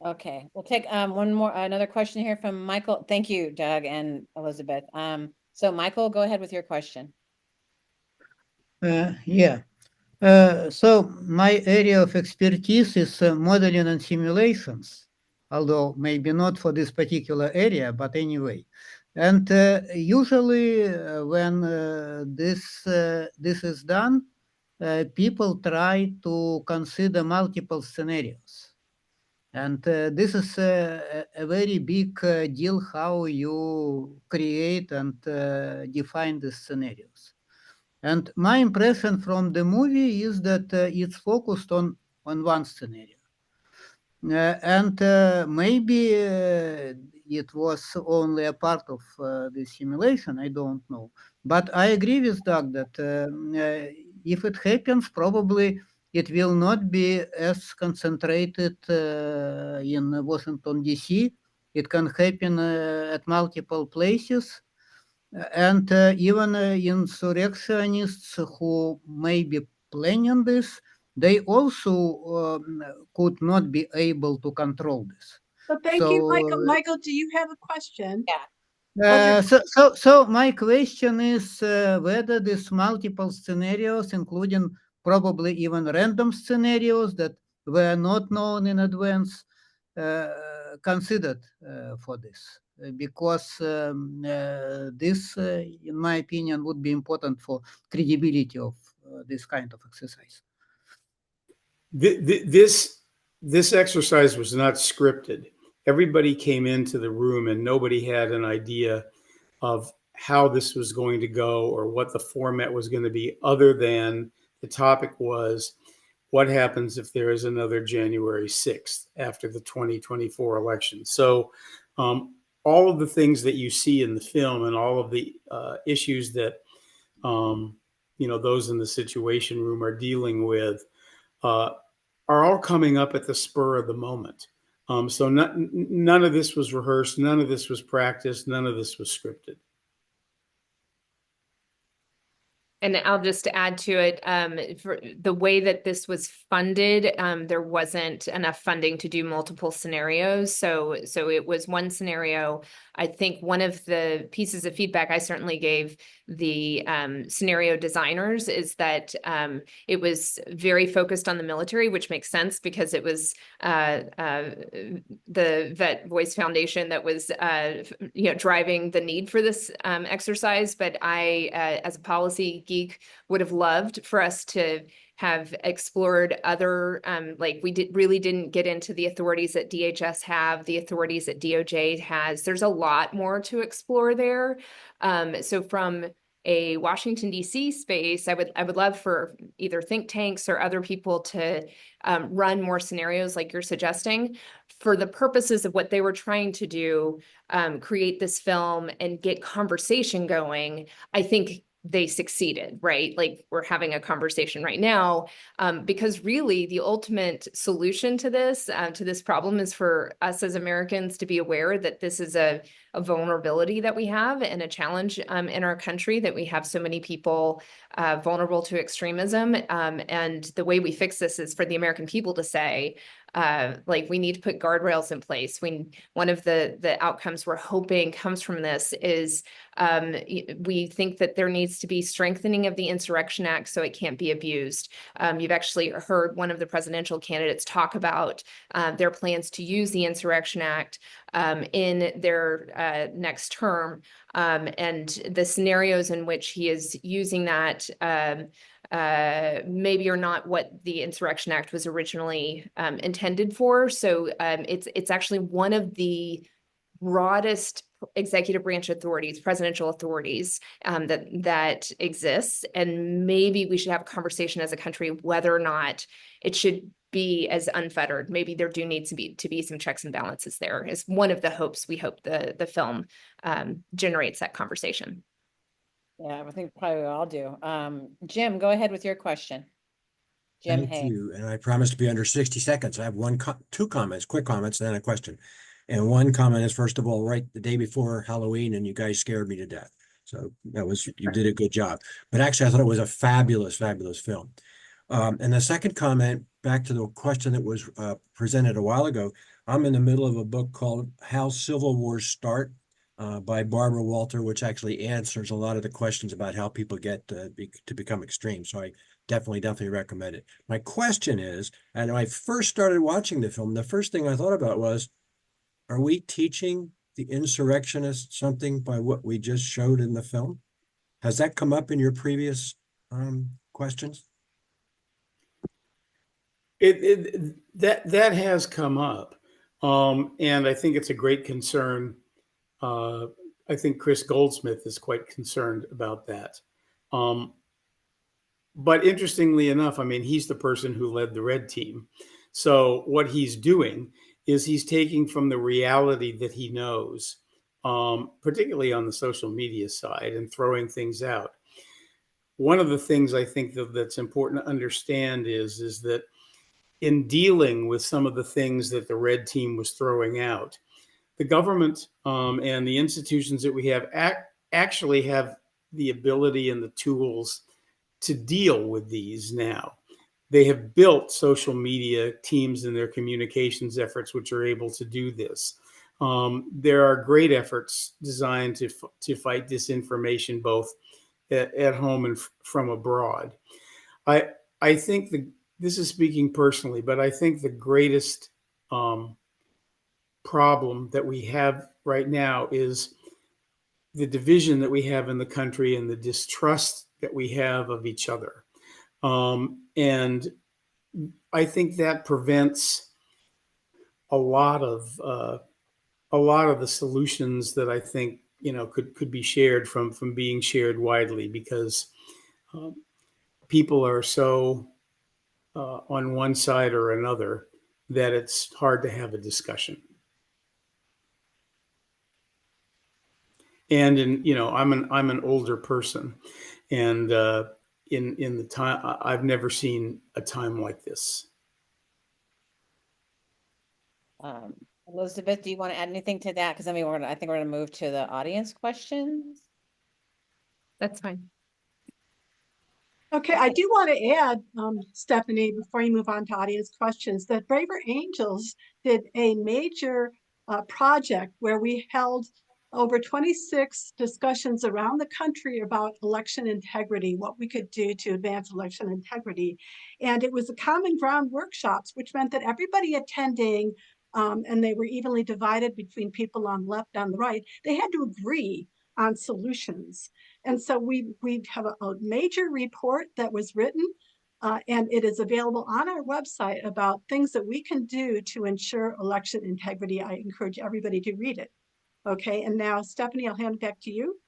Okay, we'll take another question here from Michael. Thank you, Doug and Elizabeth. So Michael, go ahead with your question. Yeah. So my area of expertise is modeling and simulations, although maybe not for this particular area, but anyway. And usually when this is done, people try to consider multiple scenarios. And this is a very big deal, how you create and define the scenarios. And my impression from the movie is that it's focused on one scenario. And maybe it was only a part of the simulation, I don't know. But I agree with Doug that if it happens, probably it will not be as concentrated in Washington, D.C. It can happen at multiple places. And even insurrectionists who may be planning this, they also could not be able to control this. Well, thank you, Michael. Michael, do you have a question? Yeah. So my question is whether these multiple scenarios, including probably even random scenarios that were not known in advance, considered for this. Because this, in my opinion, would be important for credibility of this kind of exercise. This exercise was not scripted. Everybody came into the room and nobody had an idea of how this was going to go or what the format was going to be, other than the topic was, what happens if there is another January 6th after the 2024 election? So all of the things that you see in the film and all of the issues that those in the Situation Room are dealing with are all coming up at the spur of the moment. So none of this was rehearsed, none of this was practiced, none of this was scripted. And I'll just add to it, for the way that this was funded, there wasn't enough funding to do multiple scenarios. So it was one scenario. I think one of the pieces of feedback I certainly gave the scenario designers is that it was very focused on the military, which makes sense because it was the Vet Voice Foundation that was driving the need for this exercise. But I, as a policy geek, would have loved for us to have explored other, like really didn't get into the authorities that DHS have, the authorities that DOJ has. There's a lot more to explore there. So from a Washington, D.C. space, I would love for either think tanks or other people to run more scenarios like you're suggesting for the purposes of what they were trying to do, create this film and get conversation going. I think they succeeded, right? Like we're having a conversation right now, because really the ultimate solution to this problem is for us as Americans to be aware that this is a vulnerability that we have and a challenge in our country, that we have so many people vulnerable to extremism. And the way we fix this is for the American people to say, like, we need to put guardrails in place. One of the outcomes we're hoping comes from this is we think that there needs to be strengthening of the Insurrection Act so it can't be abused. You've actually heard one of the presidential candidates talk about their plans to use the Insurrection Act in their next term, and the scenarios in which he is using that maybe are not what the Insurrection Act was originally intended for. So it's actually one of the broadest executive branch authorities, presidential authorities that exists. And maybe we should have a conversation as a country whether or not it should be as unfettered. Maybe there do need to be some checks and balances there. Is one of the hopes we hope the film generates that conversation. Yeah, I think probably we all do. Jim, go ahead with your question. Jim Thank Hay. you. And I promise to be under 60 seconds. I have two comments, quick comments, and then a question. And one comment is, first of all, right the day before Halloween, and you guys scared me to death. So you did a good job. But actually, I thought it was a fabulous, fabulous film. And the second comment, back to the question that was presented a while ago, I'm in the middle of a book called How Civil Wars Start by Barbara Walter, which actually answers a lot of the questions about how people get to become extreme. So I definitely recommend it. My question is, and when I first started watching the film, the first thing I thought about was, are we teaching the insurrectionists something by what we just showed in the film? Has that come up in your previous questions? That has come up, and I think it's a great concern. I think Chris Goldsmith is quite concerned about that. But interestingly enough, I mean, he's the person who led the red team. So what he's doing is he's taking from the reality that he knows, particularly on the social media side, and throwing things out. One of the things I think that's important to understand is that in dealing with some of the things that the red team was throwing out, the government and the institutions that we have actually have the ability and the tools to deal with these now. They have built social media teams in their communications efforts, which are able to do this. There are great efforts designed to fight disinformation, both at home and from abroad. I think this is speaking personally, but I think the greatest problem that we have right now is the division that we have in the country and the distrust that we have of each other. And I think that prevents a lot of the solutions that I think, could be shared from being shared widely, because people are so on one side or another that it's hard to have a discussion. And I'm an older person, and in the time, I've never seen a time like this. Elizabeth, do you want to add anything to that? Because I think we're gonna move to the audience questions. That's fine. Okay, I do want to add, Stephanie, before you move on to audience questions, that Braver Angels did a major project where we held over 26 discussions around the country about election integrity, what we could do to advance election integrity. And it was a common ground workshops, which meant that everybody attending, and they were evenly divided between people on the left and the right, they had to agree on solutions. And so we have a major report that was written And it is available on our website about things that we can do to ensure election integrity. I encourage everybody to read it. Okay, and now Stephanie, I'll hand it back to you.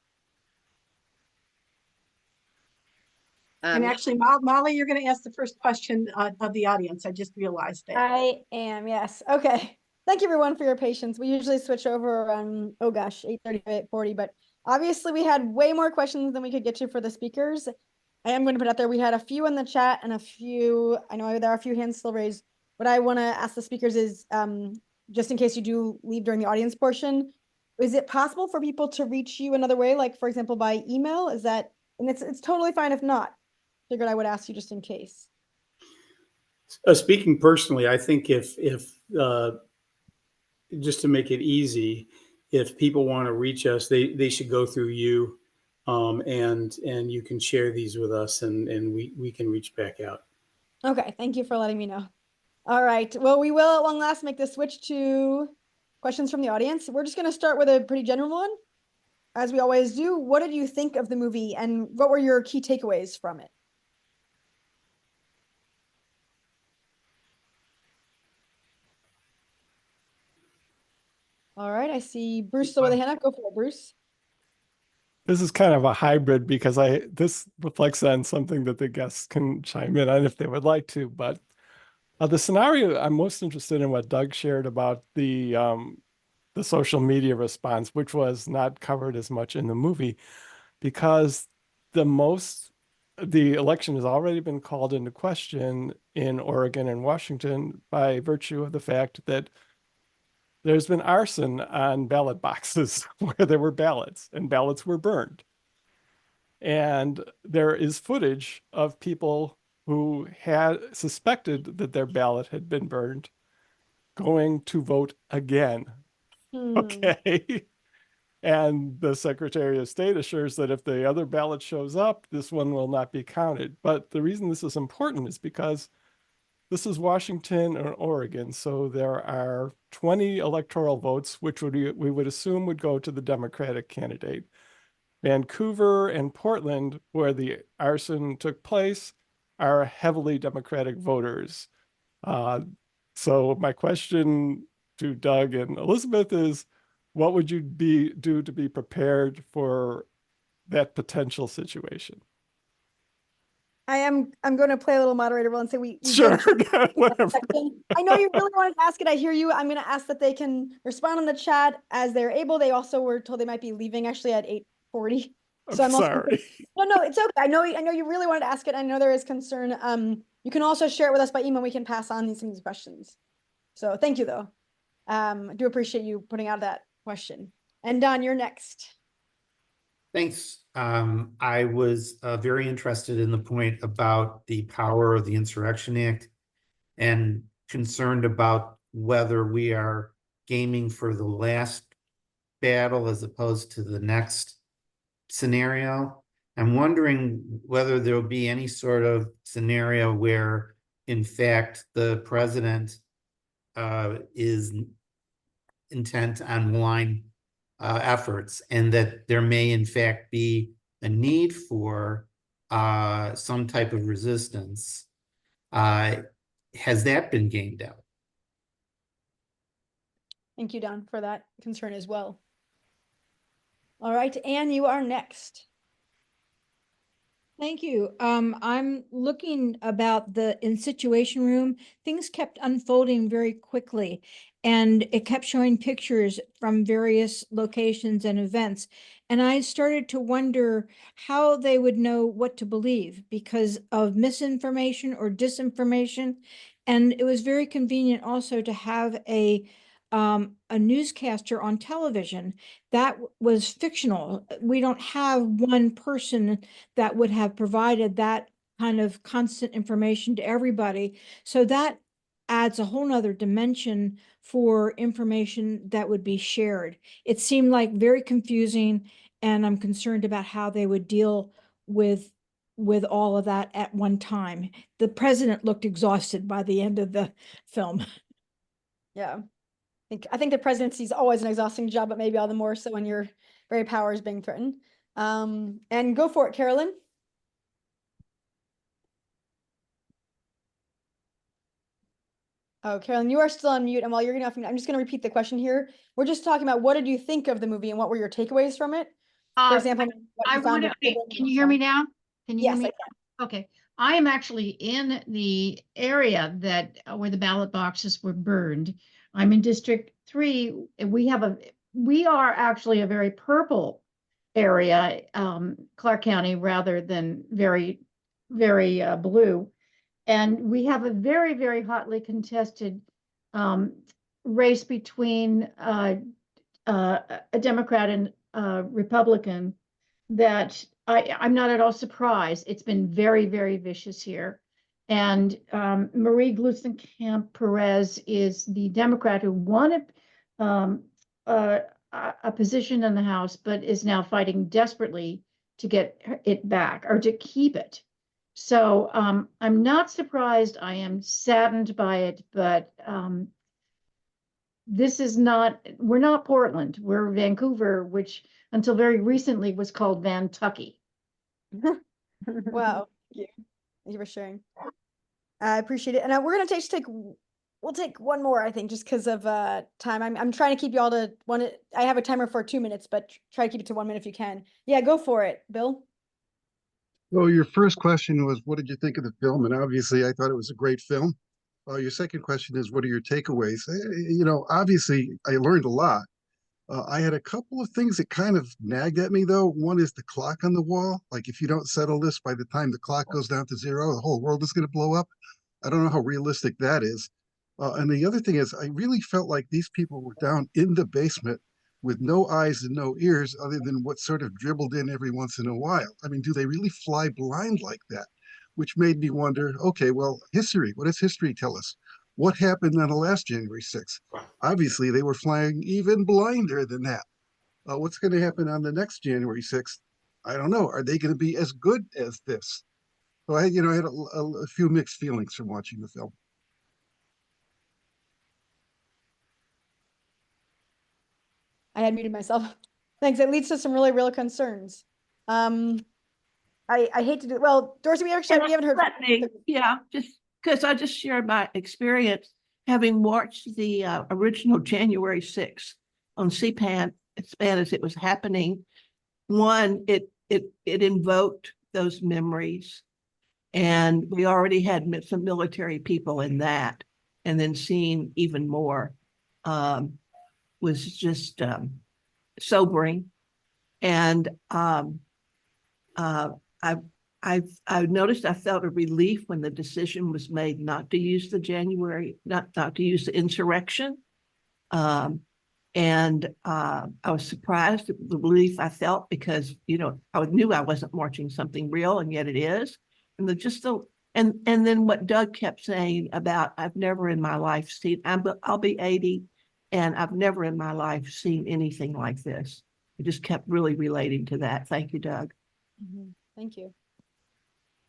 And actually, Molly, you're going to ask the first question of the audience. I just realized that. I am, yes. Okay. Thank you everyone for your patience. We usually switch over around, oh gosh, 8:30, 8:40, but obviously we had way more questions than we could get to for the speakers. I am going to put out there, we had a few in the chat and a few, I know there are a few hands still raised. What I want to ask the speakers is, just in case you do leave during the audience portion, is it possible for people to reach you another way? Like for example, by email? Is that, and it's totally fine if not. Figured I would ask you just in case. Speaking personally, I think if just to make it easy, if people want to reach us, they should go through you, and you can share these with us, and we can reach back out. Okay, thank you for letting me know. All right, well, we will at long last make the switch to questions from the audience. We're just going to start with a pretty general one, as we always do. What did you think of the movie, and what were your key takeaways from it? All right, I see Bruce still with a hand up. Go for it, Bruce. This is kind of a hybrid because this reflects on something that the guests can chime in on if they would like to. But the scenario I'm most interested in what Doug shared about the social media response, which was not covered as much in the movie, because the election has already been called into question in Oregon and Washington by virtue of the fact that there's been arson on ballot boxes where there were ballots and ballots were burned. And there is footage of people who had suspected that their ballot had been burned going to vote again. Okay. And the Secretary of State assures that if the other ballot shows up, this one will not be counted. But the reason this is important is because this is Washington and Oregon, so there are 20 electoral votes, which we would assume would go to the Democratic candidate. Vancouver and Portland, where the arson took place, are heavily Democratic voters. So my question to Doug and Elizabeth is, what would you do to be prepared for that potential situation? I'm going to play a little moderator role and say we Sure, whatever. I know you really wanted to ask it. I hear you. I'm going to ask that they can respond in the chat as they're able. They also were told they might be leaving actually at 8:40. So I'm sorry. No, it's okay. I know you really wanted to ask it. I know there is concern. You can also share it with us by email. We can pass on some of these questions. So thank you though. I do appreciate you putting out that question. And Don, you're next. Thanks. I was very interested in the point about the power of the Insurrection Act and concerned about whether we are gaming for the last battle as opposed to the next scenario. I'm wondering whether there'll be any sort of scenario where, in fact, the president is intent on malign efforts, and that there may in fact be a need for some type of resistance. Has that been gamed out? Thank you, Don, for that concern as well. All right, Anne, you are next. Thank you. I'm looking about in Situation Room, things kept unfolding very quickly, and it kept showing pictures from various locations and events. And I started to wonder how they would know what to believe because of misinformation or disinformation. And it was very convenient also to have a newscaster on television that was fictional. We don't have one person that would have provided that kind of constant information to everybody. So that adds a whole nother dimension for information that would be shared. It seemed like very confusing, and I'm concerned about how they would deal with all of that at one time. The president looked exhausted by the end of the film. Yeah. I think the presidency is always an exhausting job, but maybe all the more so when your very power is being threatened. And go for it, Carolyn. Oh, Carolyn, you are still on mute, and while you're getting off mute, I'm just going to repeat the question here. We're just talking about what did you think of the movie and what were your takeaways from it? For example, what I you found want to, incredible can and you hear me fun. now? Can you hear Yes, me? I can. Okay, I am actually in the area that where the ballot boxes were burned. I'm in District 3. And we are actually a very purple area, Clark County, rather than very, very blue. And we have a very, very hotly contested race between a Democrat and a Republican that I'm not at all surprised. It's been very, very vicious here. And Marie Glusenkamp Perez is the Democrat who won a position in the House, but is now fighting desperately to get it back or to keep it. So I'm not surprised. I am saddened by it, but this is not, we're not Portland, we're Vancouver, which until very recently was called Vantucky. Wow. Thank you for sharing. I appreciate it. And we're going to we'll take one more, I think, just because of time. I'm trying to keep you all to one. I have a timer for 2 minutes, but try to keep it to 1 minute if you can. Yeah, go for it, Bill. Well, your first question was, what did you think of the film? And obviously, I thought it was a great film. Your second question is, what are your takeaways? Obviously, I learned a lot. I had a couple of things that kind of nagged at me, though. One is the clock on the wall. Like, if you don't settle this by the time the clock goes down to 0, the whole world is going to blow up. I don't know how realistic that is. And the other thing is, I really felt like these people were down in the basement with no eyes and no ears other than what sort of dribbled in every once in a while. I mean, do they really fly blind like that? Which made me wonder, okay, well, history, what does history tell us? What happened on the last January 6th? Obviously, they were flying even blinder than that. What's going to happen on the next January 6th? I don't know. Are they going to be as good as this? So I had a few mixed feelings from watching the film. I had muted myself. Thanks. It leads to some really real concerns. I hate to do well, Dorsey. We haven't heard. Let me, yeah, just because I just shared my experience having watched the original January 6th on C-SPAN as it was happening. One, it invoked those memories, and we already had some military people in that, and then seeing even more was just sobering. And I've noticed I felt a relief when the decision was made not to use the not to use the insurrection. And I was surprised at the relief I felt because, I knew I wasn't marching something real, and yet it is. And and then what Doug kept saying about, I've never in my life seen, I'll be 80, and I've never in my life seen anything like this. I just kept really relating to that. Thank you, Doug. Mm-hmm. Thank you.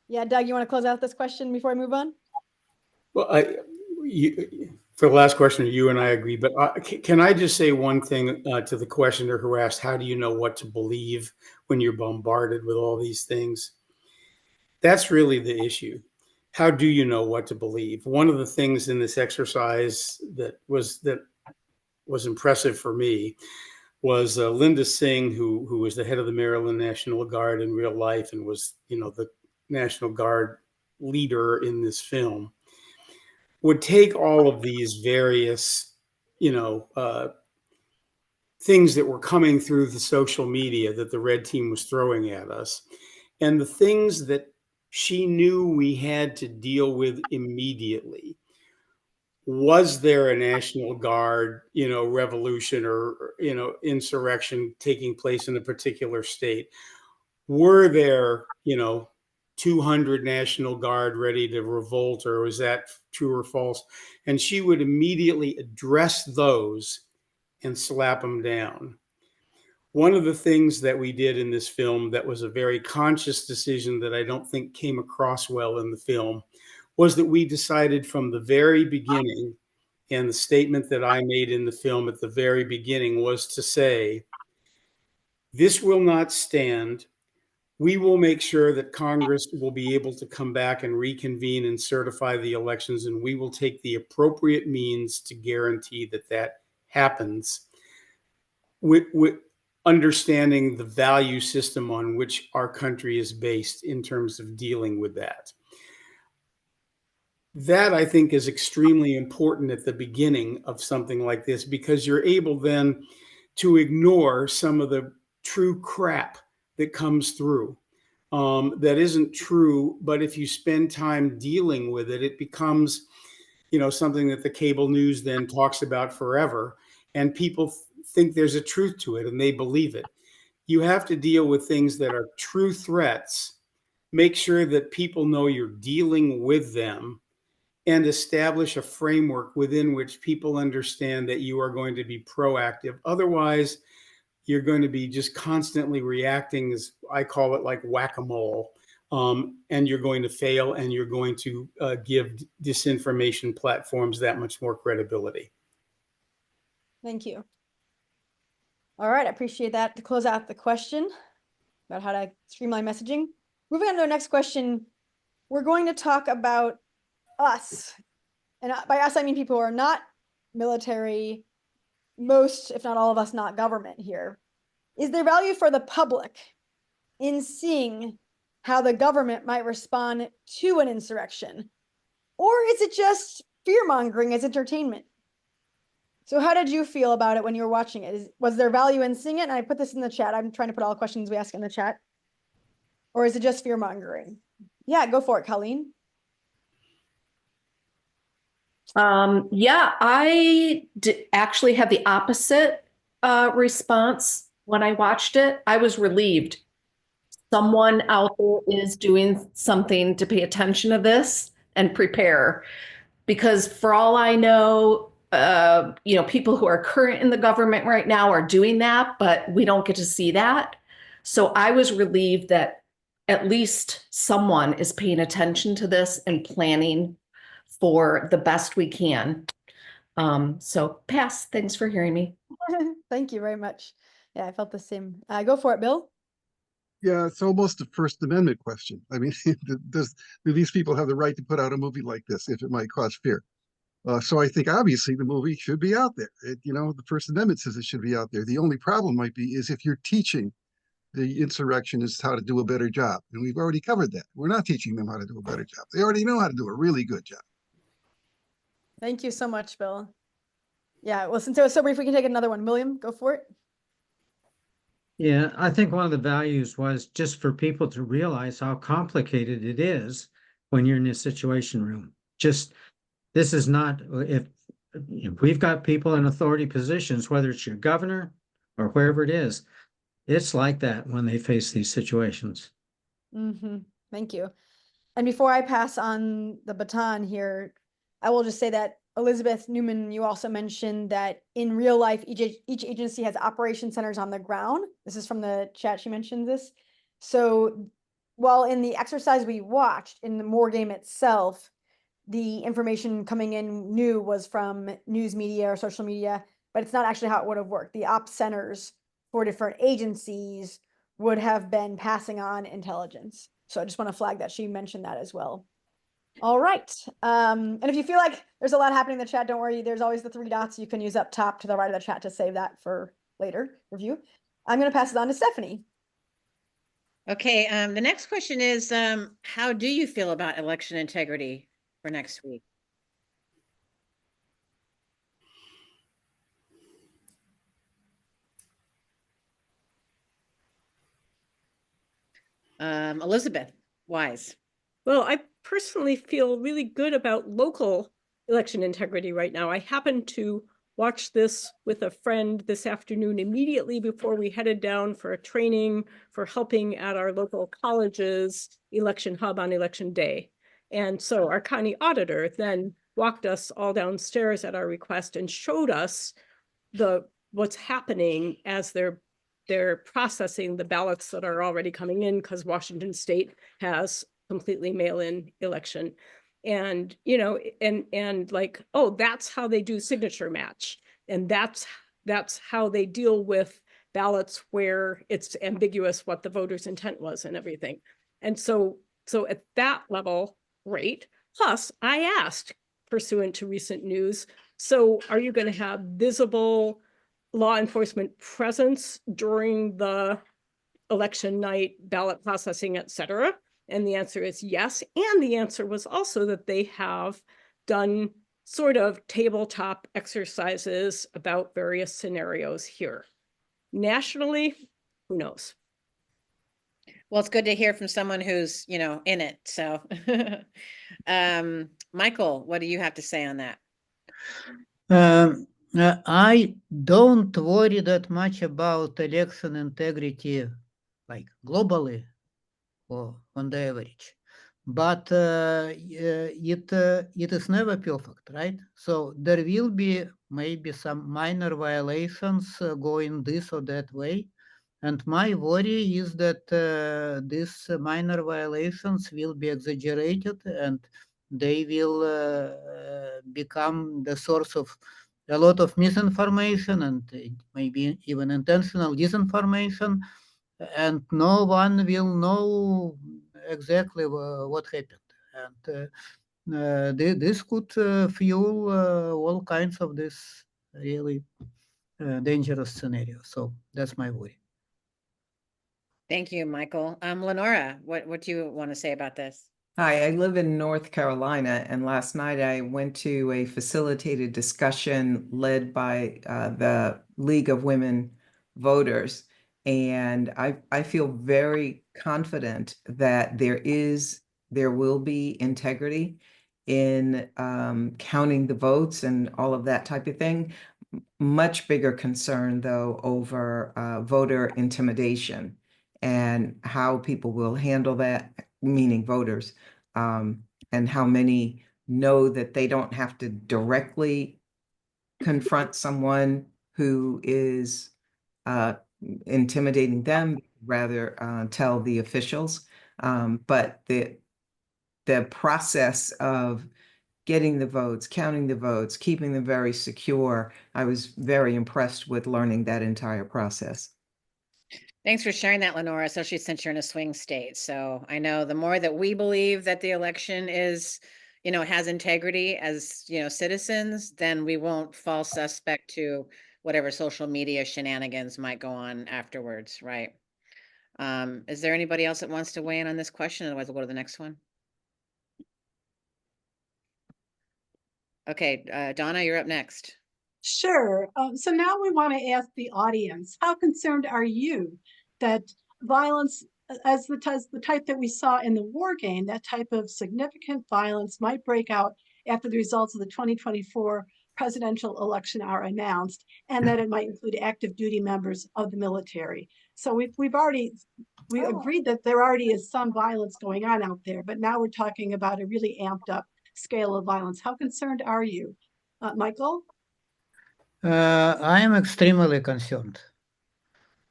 Yeah, Doug, you want to close out this question before I move on? Well, for the last question, you and I agree, but can I just say one thing to the questioner who asked, how do you know what to believe when you're bombarded with all these things? That's really the issue. How do you know what to believe? One of the things in this exercise that was impressive for me was Linda Singh, who was the head of the Maryland National Guard in real life and was, the National Guard leader in this film, would take all of these various, things that were coming through the social media that the Red Team was throwing at us, and the things that she knew we had to deal with immediately. Was there a National Guard, revolution or, insurrection taking place in a particular state? Were there, 200 National Guard ready to revolt, or was that true or false? And she would immediately address those and slap them down. One of the things that we did in this film that was a very conscious decision that I don't think came across well in the film was that we decided from the very beginning, and the statement that I made in the film at the very beginning was to say, this will not stand We will make sure that Congress will be able to come back and reconvene and certify the elections, and we will take the appropriate means to guarantee that that happens with understanding the value system on which our country is based in terms of dealing with that. That, I think, is extremely important at the beginning of something like this, because you're able then to ignore some of the true crap that comes through that isn't true. But if you spend time dealing with it, it becomes, something that the cable news then talks about forever. And people think there's a truth to it and they believe it. You have to deal with things that are true threats, make sure that people know you're dealing with them, and establish a framework within which people understand that you are going to be proactive. Otherwise, you're going to be just constantly reacting, as I call it, like whack-a-mole, and you're going to fail, and you're going to give disinformation platforms that much more credibility. Thank you. All right, I appreciate that. To close out the question about how to streamline messaging. Moving on to our next question, we're going to talk about us. And by us, I mean people who are not military, most, if not all of us, not government here. Is there value for the public in seeing how the government might respond to an insurrection? Or is it just fear-mongering as entertainment? So how did you feel about it when you were watching it? Was there value in seeing it? And I put this in the chat. I'm trying to put all the questions we ask in the chat. Or is it just fear-mongering? Yeah, go for it, Colleen. Yeah, I actually had the opposite response when I watched it. I was relieved. Someone out there is doing something to pay attention to this and prepare. Because for all I know, people who are current in the government right now are doing that, but we don't get to see that. So I was relieved that at least someone is paying attention to this and planning for the best we can. So pass. Thanks for hearing me. Thank you very much. Yeah, I felt the same. Go for it, Bill. Yeah, it's almost a First Amendment question. I mean, do these people have the right to put out a movie like this if it might cause fear? So I think obviously the movie should be out there. The First Amendment says it should be out there. The only problem might be is if you're teaching the insurrectionists how to do a better job. And we've already covered that. We're not teaching them how to do a better job. They already know how to do a really good job. Thank you so much, Bill. Yeah, well, since it was so brief, we can take another one. William, go for it. Yeah, I think one of the values was just for people to realize how complicated it is when you're in a situation room. This is not, if we've got people in authority positions, whether it's your governor or wherever it is, it's like that when they face these situations. Mm-hmm. Thank you. And before I pass on the baton here, I will just say that Elizabeth Newman, you also mentioned that in real life, each agency has operation centers on the ground. This is from the chat. She mentioned this. So while in the exercise we watched in the Moore game itself, the information coming in new was from news media or social media, but it's not actually how it would have worked. The ops centers for different agencies would have been passing on intelligence. So I just want to flag that she mentioned that as well. All right. And if you feel like there's a lot happening in the chat, don't worry. There's always the 3 dots you can use up top to the right of the chat to save that for later review. I'm going to pass it on to Stephanie. Okay, the next question is, how do you feel about election integrity for next week? Elizabeth Wise. Well, I personally feel really good about local election integrity right now. I happened to watch this with a friend this afternoon immediately before we headed down for a training for helping at our local college's election hub on election day. And so our county auditor then walked us all downstairs at our request and showed us what's happening as they're processing the ballots that are already coming in, because Washington State has completely mail-in election. And, and like, oh, that's how they do signature match. And that's how they deal with ballots where it's ambiguous what the voter's intent was and everything. And so at that level, great. Plus, I asked, pursuant to recent news, so are you going to have visible law enforcement presence during the election night, ballot processing, et cetera? And the answer is yes. And the answer was also that they have done sort of tabletop exercises about various scenarios here. Nationally, who knows? Well, it's good to hear from someone who's, you know, in it. So, Michael, what do you have to say on that? I don't worry that much about election integrity, like globally or on the average, but it is never perfect, right? So there will be maybe some minor violations going this or that way. And my worry is that these minor violations will be exaggerated and they will become the source of a lot of misinformation and maybe even intentional disinformation, and no one will know exactly what happened. And this could fuel all kinds of this really dangerous scenario. So that's my worry. Thank you, Michael. Lenora, what do you want to say about this? Hi, I live in North Carolina, and last night I went to a facilitated discussion led by the League of Women Voters, and I feel very confident that there will be integrity in counting the votes and all of that type of thing. Much bigger concern, though, over voter intimidation and how people will handle that, meaning voters, and how many know that they don't have to directly confront someone who is intimidating them, rather tell the officials. But the process of getting the votes, counting the votes, keeping them very secure, I was very impressed with learning that entire process. Thanks for sharing that, Lenora, especially since you're in a swing state. So I know the more that we believe that the election is, you know, has integrity as, you know, citizens, then we won't fall suspect to whatever social media shenanigans might go on afterwards, right? Is there anybody else that wants to weigh in on this question? Otherwise, we'll go to the next one. Okay, Donna, you're up next. Sure. So now we want to ask the audience, how concerned are you that violence as the type that we saw in the war game, that type of significant violence might break out after the results of the 2024 presidential election are announced, and that it might include active duty members of the military? So we agreed that there already is some violence going on out there, but now we're talking about a really amped up scale of violence. How concerned are you? Michael? I am extremely concerned.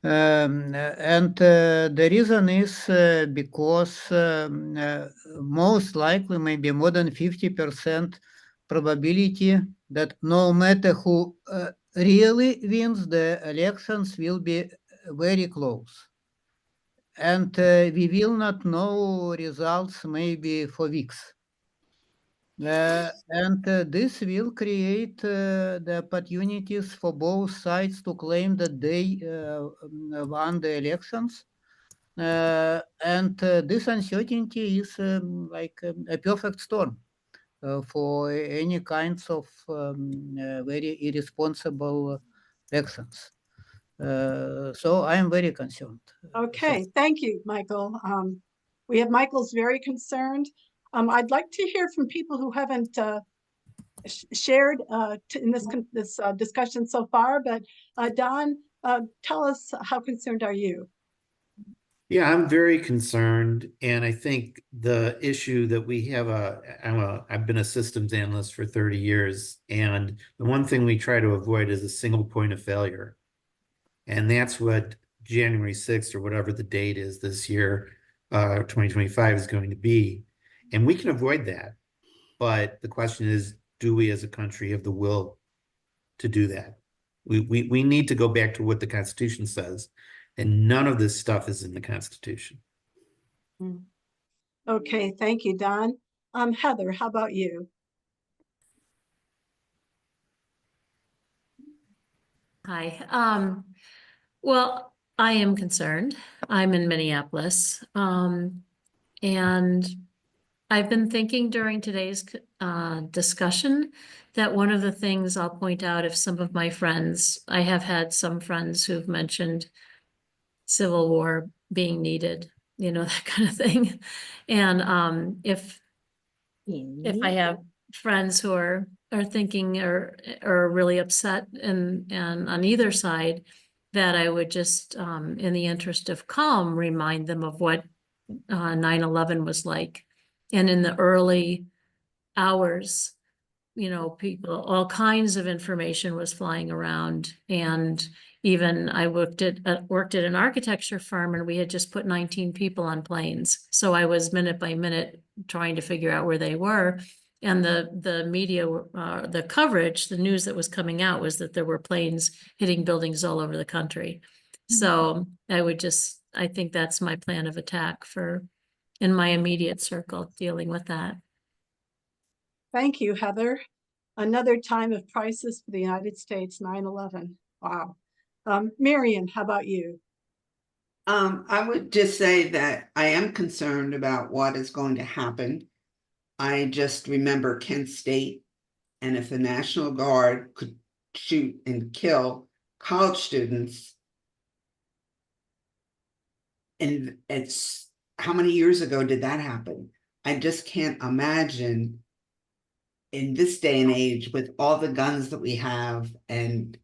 And the reason is because most likely maybe more than 50% probability that no matter who really wins the elections will be very close. And we will not know results maybe for weeks. And this will create the opportunities for both sides to claim that they won the elections. And this uncertainty is like a perfect storm for any kinds of very irresponsible actions. So I am very concerned. Okay, thank you, Michael. We have Michael's very concerned. I'd like to hear from people who haven't shared in this discussion so far, but Don, tell us, how concerned are you? Yeah, I'm very concerned, and I think the issue that we have I've been a systems analyst for 30 years, and the one thing we try to avoid is a single point of failure. And that's what January 6th or whatever the date is this year, 2025 is going to be. And we can avoid that. But the question is, do we as a country have the will to do that? We need to go back to what the Constitution says, and none of this stuff is in the Constitution. Okay, thank you, Don. Heather, how about you? Hi. Well, I am concerned. I'm in Minneapolis. And I've been thinking during today's discussion that one of the things I'll point out, if some of my friends, I have had some friends who've mentioned Civil War being needed, you know, that kind of thing. And if I have friends who are thinking or really upset and on either side, that I would just in the interest of calm remind them of what 9/11 was like. And in the early hours, you know, people, all kinds of information was flying around. And even I worked at an architecture firm, and we had just put 19 people on planes. So I was minute by minute trying to figure out where they were. And the media, the coverage, the news that was coming out was that there were planes hitting buildings all over the country. So I think that's my plan of attack in my immediate circle, dealing with that. Thank you, Heather. Another time of crisis for the United States, 9/11. Wow. Marion, how about you? I would just say that I am concerned about what is going to happen. I just remember Kent State, and if the National Guard could shoot and kill college students, and it's how many years ago did that happen? I just can't imagine in this day and age with all the guns that we have and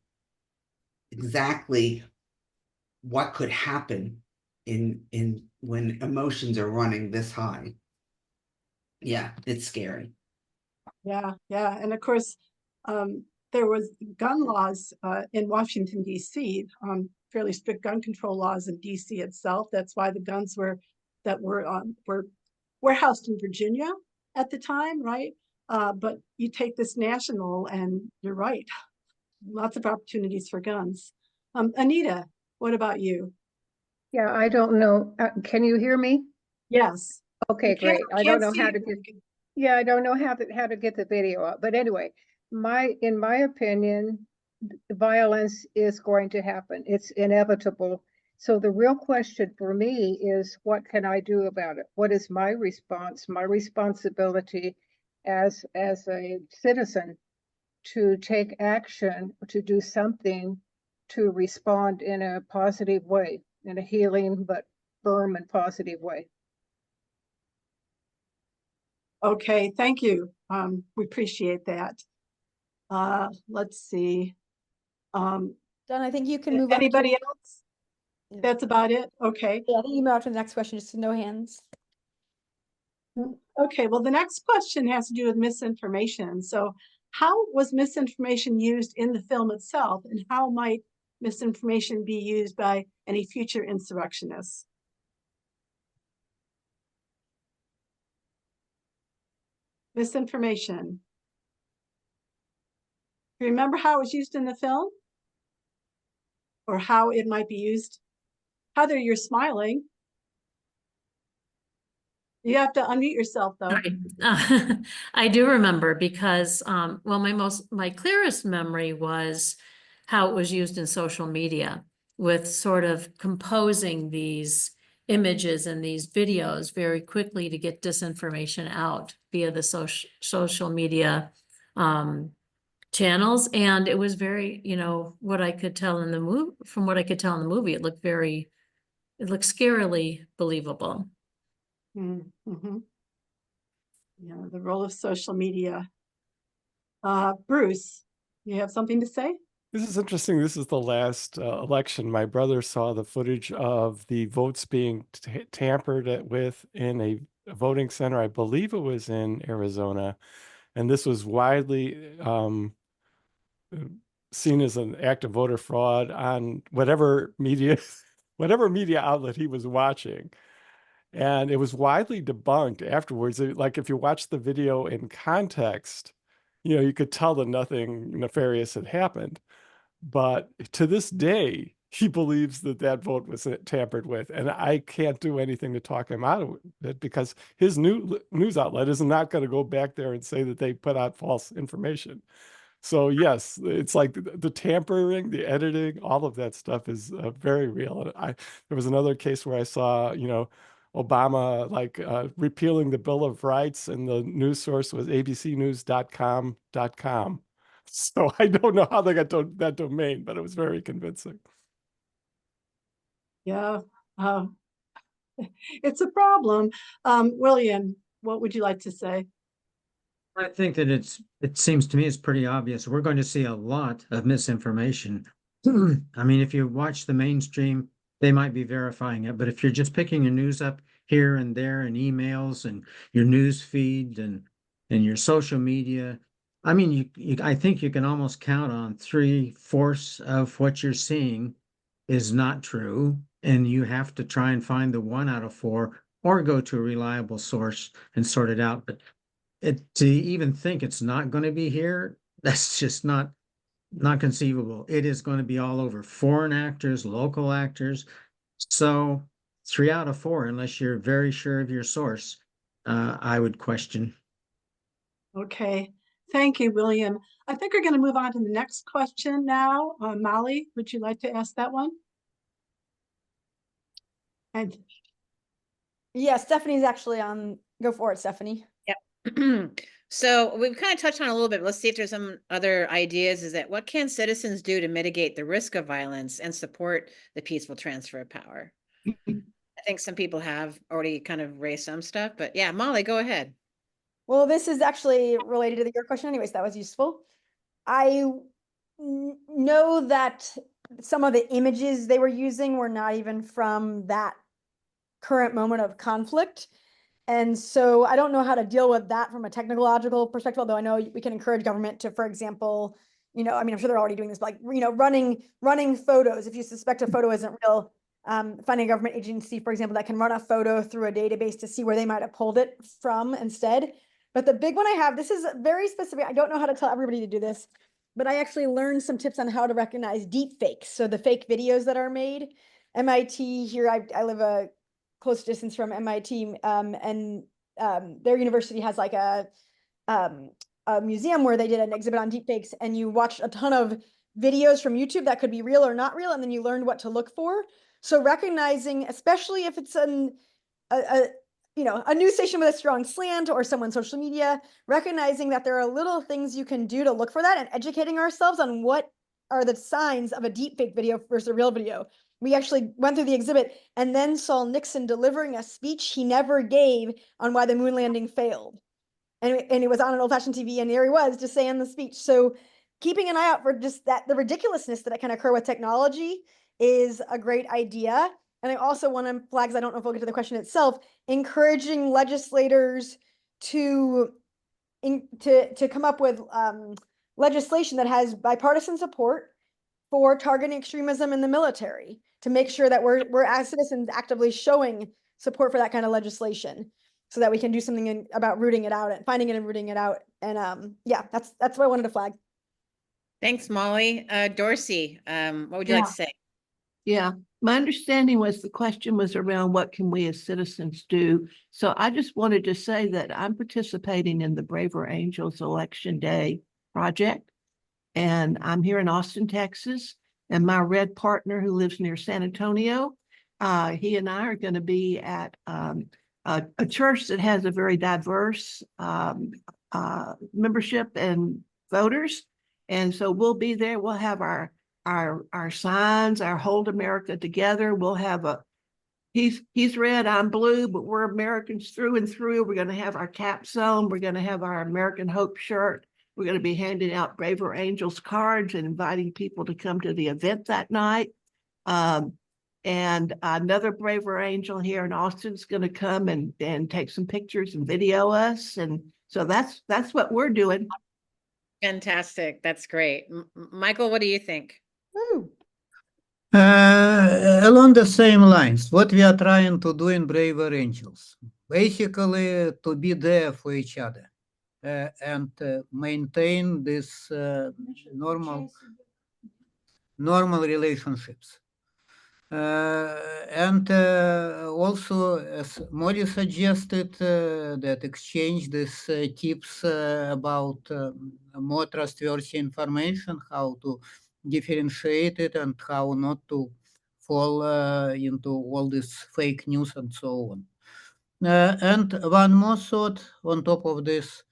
exactly what could happen in when emotions are running this high. Yeah, it's scary. Yeah. And of course, there was gun laws in Washington, D.C., fairly strict gun control laws in D.C. itself. That's why the guns were warehoused in Virginia at the time, right? But you take this national, and you're right, lots of opportunities for guns. Anita, what about you? Yeah, I don't know. Can you hear me? Yes. Okay, Can't- great. I don't can't know see how it. to get. Yeah, I don't know how to get the video up. But anyway, in my opinion, violence is going to happen. It's inevitable. So the real question for me is, what can I do about it? What is my response? My responsibility as a citizen to take action, to do something, to respond in a positive way, in a healing but firm and positive way. Okay, thank you. We appreciate that. Let's see. Don, I think you can move Anybody up to, else? That's about it. Okay. Yeah, I think you move on to the next question, just no hands. Okay, well, the next question has to do with misinformation. So how was misinformation used in the film itself, and how might misinformation be used by any future insurrectionists? Misinformation. Remember how it was used in the film? Or how it might be used? Heather, you're smiling. You have to unmute yourself, though. I do remember because, well, my clearest memory was how it was used in social media, with sort of composing these images and these videos very quickly to get disinformation out via the social media channels. And it was very, you know, what I could tell in the movie, from what I could tell in the movie, it looked scarily believable. Mm-hmm. Yeah, the role of social media. Bruce, you have something to say? This is interesting. This is the last election. My brother saw the footage of the votes being tampered with in a voting center. I believe it was in Arizona. And this was widely seen as an act of voter fraud on whatever media outlet he was watching. And it was widely debunked afterwards. Like if you watch the video in context, you know, you could tell that nothing nefarious had happened. But to this day, he believes that that vote was tampered with, and I can't do anything to talk him out of it because his news outlet is not going to go back there and say that they put out false information. So yes, it's like the tampering, the editing, all of that stuff is very real. And there was another case where I saw, Obama repealing the Bill of Rights, and the news source was abcnews.com.com. So I don't know how they got that domain, but it was very convincing. Yeah, it's a problem. William, what would you like to say? I think that it seems to me it's pretty obvious. We're going to see a lot of misinformation. I mean, if you watch the mainstream, they might be verifying it, but if you're just picking your news up here and there in emails and your news feed and your social media, I mean, I think you can almost count on 3/4 of what you're seeing is not true, and you have to try and find the 1 out of 4 or go to a reliable source and sort it out. But to even think it's not going to be here, that's just not conceivable. It is going to be all over. Foreign actors, local actors. So 3 out of 4, unless you're very sure of your source, I would question. Okay, thank you, William. I think we're going to move on to the next question now. Molly, would you like to ask that one? And Yeah, Stephanie's actually on. Go for it, Stephanie. Yep. So we've kind of touched on it a little bit. Let's see if there's some other ideas. Is that what can citizens do to mitigate the risk of violence and support the peaceful transfer of power? I think some people have already kind of raised some stuff, but yeah, Molly, go ahead. Well, this is actually related to your question anyways. That was useful. I know that some of the images they were using were not even from that current moment of conflict. And so I don't know how to deal with that from a technological perspective, although I know we can encourage government to, for example, I mean, I'm sure they're already doing this, but running photos. If you suspect a photo isn't real, finding a government agency, for example, that can run a photo through a database to see where they might have pulled it from instead. But the big one I have, this is very specific. I don't know how to tell everybody to do this, but I actually learned some tips on how to recognize deep fakes. So the fake videos that are made. MIT here, I live a close distance from MIT, and their university has like a museum where they did an exhibit on deepfakes, and you watch a ton of videos from YouTube that could be real or not real, and then you learned what to look for. So recognizing, especially if it's a news station with a strong slant or someone's social media, recognizing that there are little things you can do to look for that, and educating ourselves on what are the signs of a deepfake video versus a real video. We actually went through the exhibit and then saw Nixon delivering a speech he never gave on why the moon landing failed. And it was on an old-fashioned TV, and there he was just saying the speech. So keeping an eye out for just that, the ridiculousness that can occur with technology is a great idea. And I also want to flag, because I don't know if we'll get to the question itself, encouraging legislators to come up with legislation that has bipartisan support for targeting extremism in the military, to make sure that we're as citizens actively showing support for that kind of legislation, so that we can do something about rooting it out and finding it and rooting it out. And yeah, that's what I wanted to flag. Thanks, Molly. Dorsey, what would you like to say? Yeah, my understanding was the question was around what can we as citizens do? So I just wanted to say that I'm participating in the Braver Angels Election Day project. And I'm here in Austin, Texas, and my red partner who lives near San Antonio, he and I are going to be at a church that has a very diverse membership and voters. And so we'll be there. We'll have our signs, our Hold America Together. We'll have he's red, I'm blue, but we're Americans through and through. We're going to have our caps on. We're going to have our American Hope shirt. We're going to be handing out Braver Angels cards and inviting people to come to the event that night. And another Braver Angel here in Austin is going to come and take some pictures and video us. And so that's what we're doing. Fantastic. That's great. Michael, what do you think? Along the same lines, what we are trying to do in Braver Angels, basically to be there for each other. And maintain this normal. normal relationships. And also, as Molly suggested, that exchange these tips about more trustworthy information, how to differentiate it and how not to fall into all this fake news and so on. And one more thought on top of this,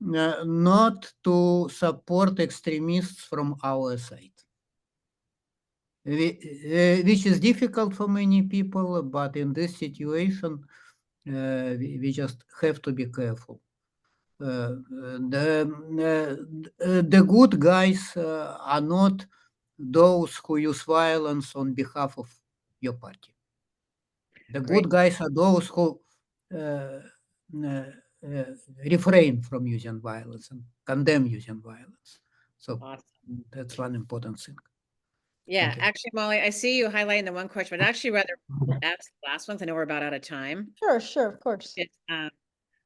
not to support extremists from our side. Which is difficult for many people, but in this situation, we just have to be careful. The good guys are not those who use violence on behalf of your party. The good guys are those who refrain from using violence and condemn using violence. So that's one important thing. Yeah, Thank you. actually, Molly, I see you highlighting the one question, but I'd actually rather ask the last one, 'cause I know we're about out of time. Sure, of course. It's,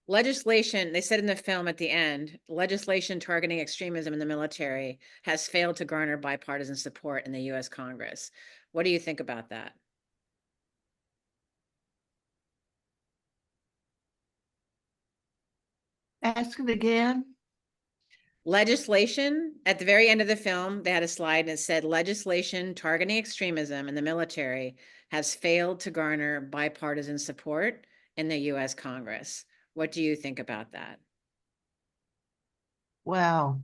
legislation, they said in the film at the end, legislation targeting extremism in the military has failed to garner bipartisan support in the US Congress. What do you think about that? Ask it again. Legislation, at the very end of the film, they had a slide and it said legislation targeting extremism in the military has failed to garner bipartisan support in the US Congress. What do you think about that? Wow.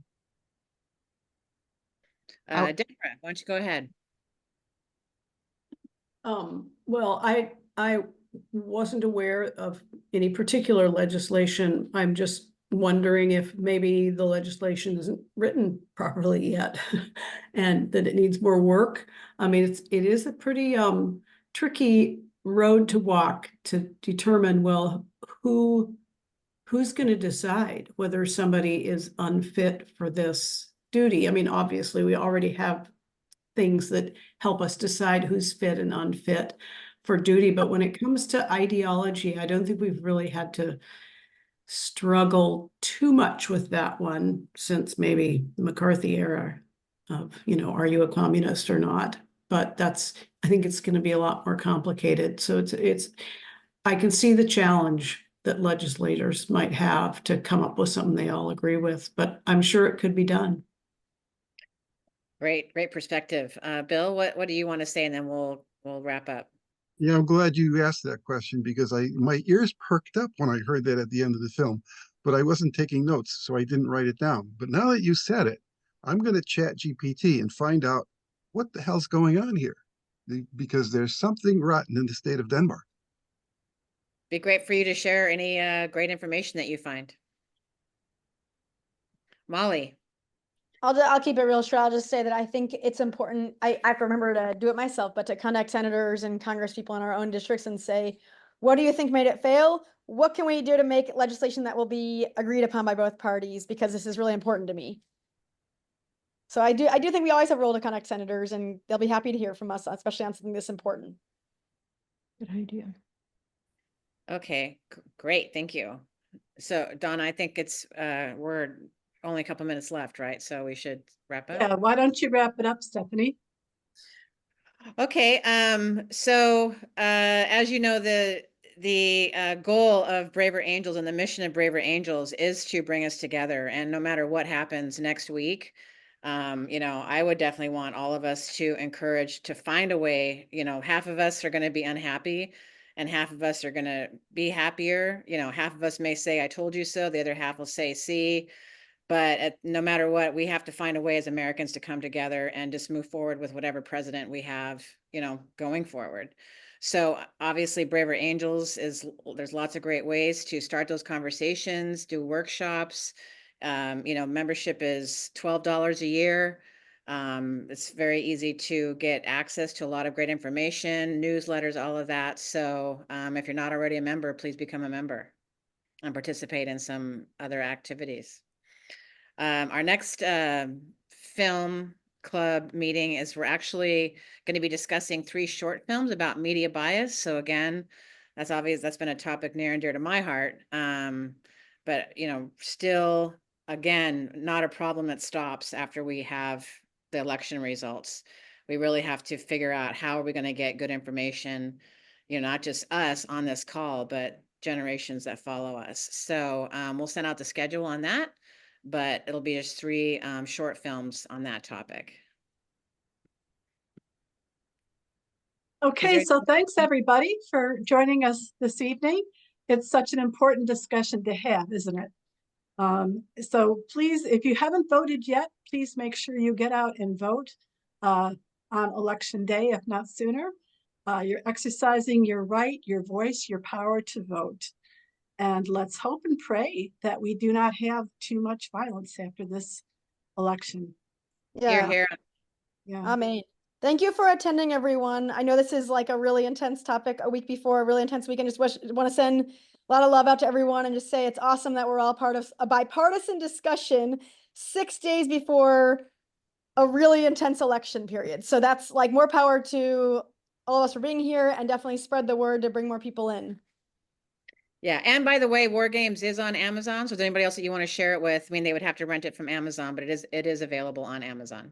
Deborah, why don't you go ahead? Well, I wasn't aware of any particular legislation. I'm just wondering if maybe the legislation isn't written properly yet and that it needs more work. I mean, it is a pretty tricky road to walk to determine, well, who's going to decide whether somebody is unfit for this duty. I mean, obviously, we already have things that help us decide who's fit and unfit for duty. But when it comes to ideology, I don't think we've really had to struggle too much with that one since maybe the McCarthy era of, are you a communist or not? But I think it's going to be a lot more complicated. So I can see the challenge that legislators might have to come up with something they all agree with, but I'm sure it could be done. Great perspective. Bill, what do you want to say? And then we'll wrap up. Yeah, I'm glad you asked that question because my ears perked up when I heard that at the end of the film, but I wasn't taking notes, so I didn't write it down. But now that you said it, I'm going to chat GPT and find out what the hell's going on here, because there's something rotten in the state of Denmark. Be great for you to share any great information that you find. Molly. I'll keep it real short. I'll just say that I think it's important. I have to remember to do it myself, but to contact senators and congresspeople in our own districts and say, what do you think made it fail? What can we do to make legislation that will be agreed upon by both parties? Because this is really important to me. So I do think we always have a role to contact senators, and they'll be happy to hear from us, especially on something this important. Good idea. Okay, great. Thank you. So Donna, I think we're only a couple minutes left, right? So we should wrap up. Yeah, why don't you wrap it up, Stephanie? Okay, so as you know, the goal of Braver Angels and the mission of Braver Angels is to bring us together. And no matter what happens next week, I would definitely want all of us to encourage to find a way. Half of us are going to be unhappy and half of us are going to be happier. Half of us may say, I told you so. The other half will say, see. But no matter what, we have to find a way as Americans to come together and just move forward with whatever president we have, going forward. So obviously Braver Angels there's lots of great ways to start those conversations, do workshops. Membership is $12 a year. It's very easy to get access to a lot of great information, newsletters, all of that. So if you're not already a member, please become a member and participate in some other activities. Our next film club meeting is we're actually going to be discussing 3 short films about media bias. So again, that's obvious. That's been a topic near and dear to my heart. But still, again, not a problem that stops after we have the election results. we really have to figure out how are we going to get good information, not just us on this call, but generations that follow us. So we'll send out the schedule on that, but it'll be just 3 short films on that topic. Okay, so thanks everybody for joining us this evening. It's such an important discussion to have, isn't it? So please, if you haven't voted yet, please make sure you get out and vote on election day, if not sooner. You're exercising your right, your voice, your power to vote. And let's hope and pray that we do not have too much violence after this election. Yeah. Here. Yeah. Amen. Thank you for attending, everyone. I know this is like a really intense topic a week before a really intense weekend. Just want to send a lot of love out to everyone and just say it's awesome that we're all part of a bipartisan discussion 6 days before a really intense election period. So that's like more power to all of us for being here, and definitely spread the word to bring more people in. Yeah, and by the way, War Games is on Amazon. So is anybody else that you want to share it with? I mean, they would have to rent it from Amazon, but it is available on Amazon.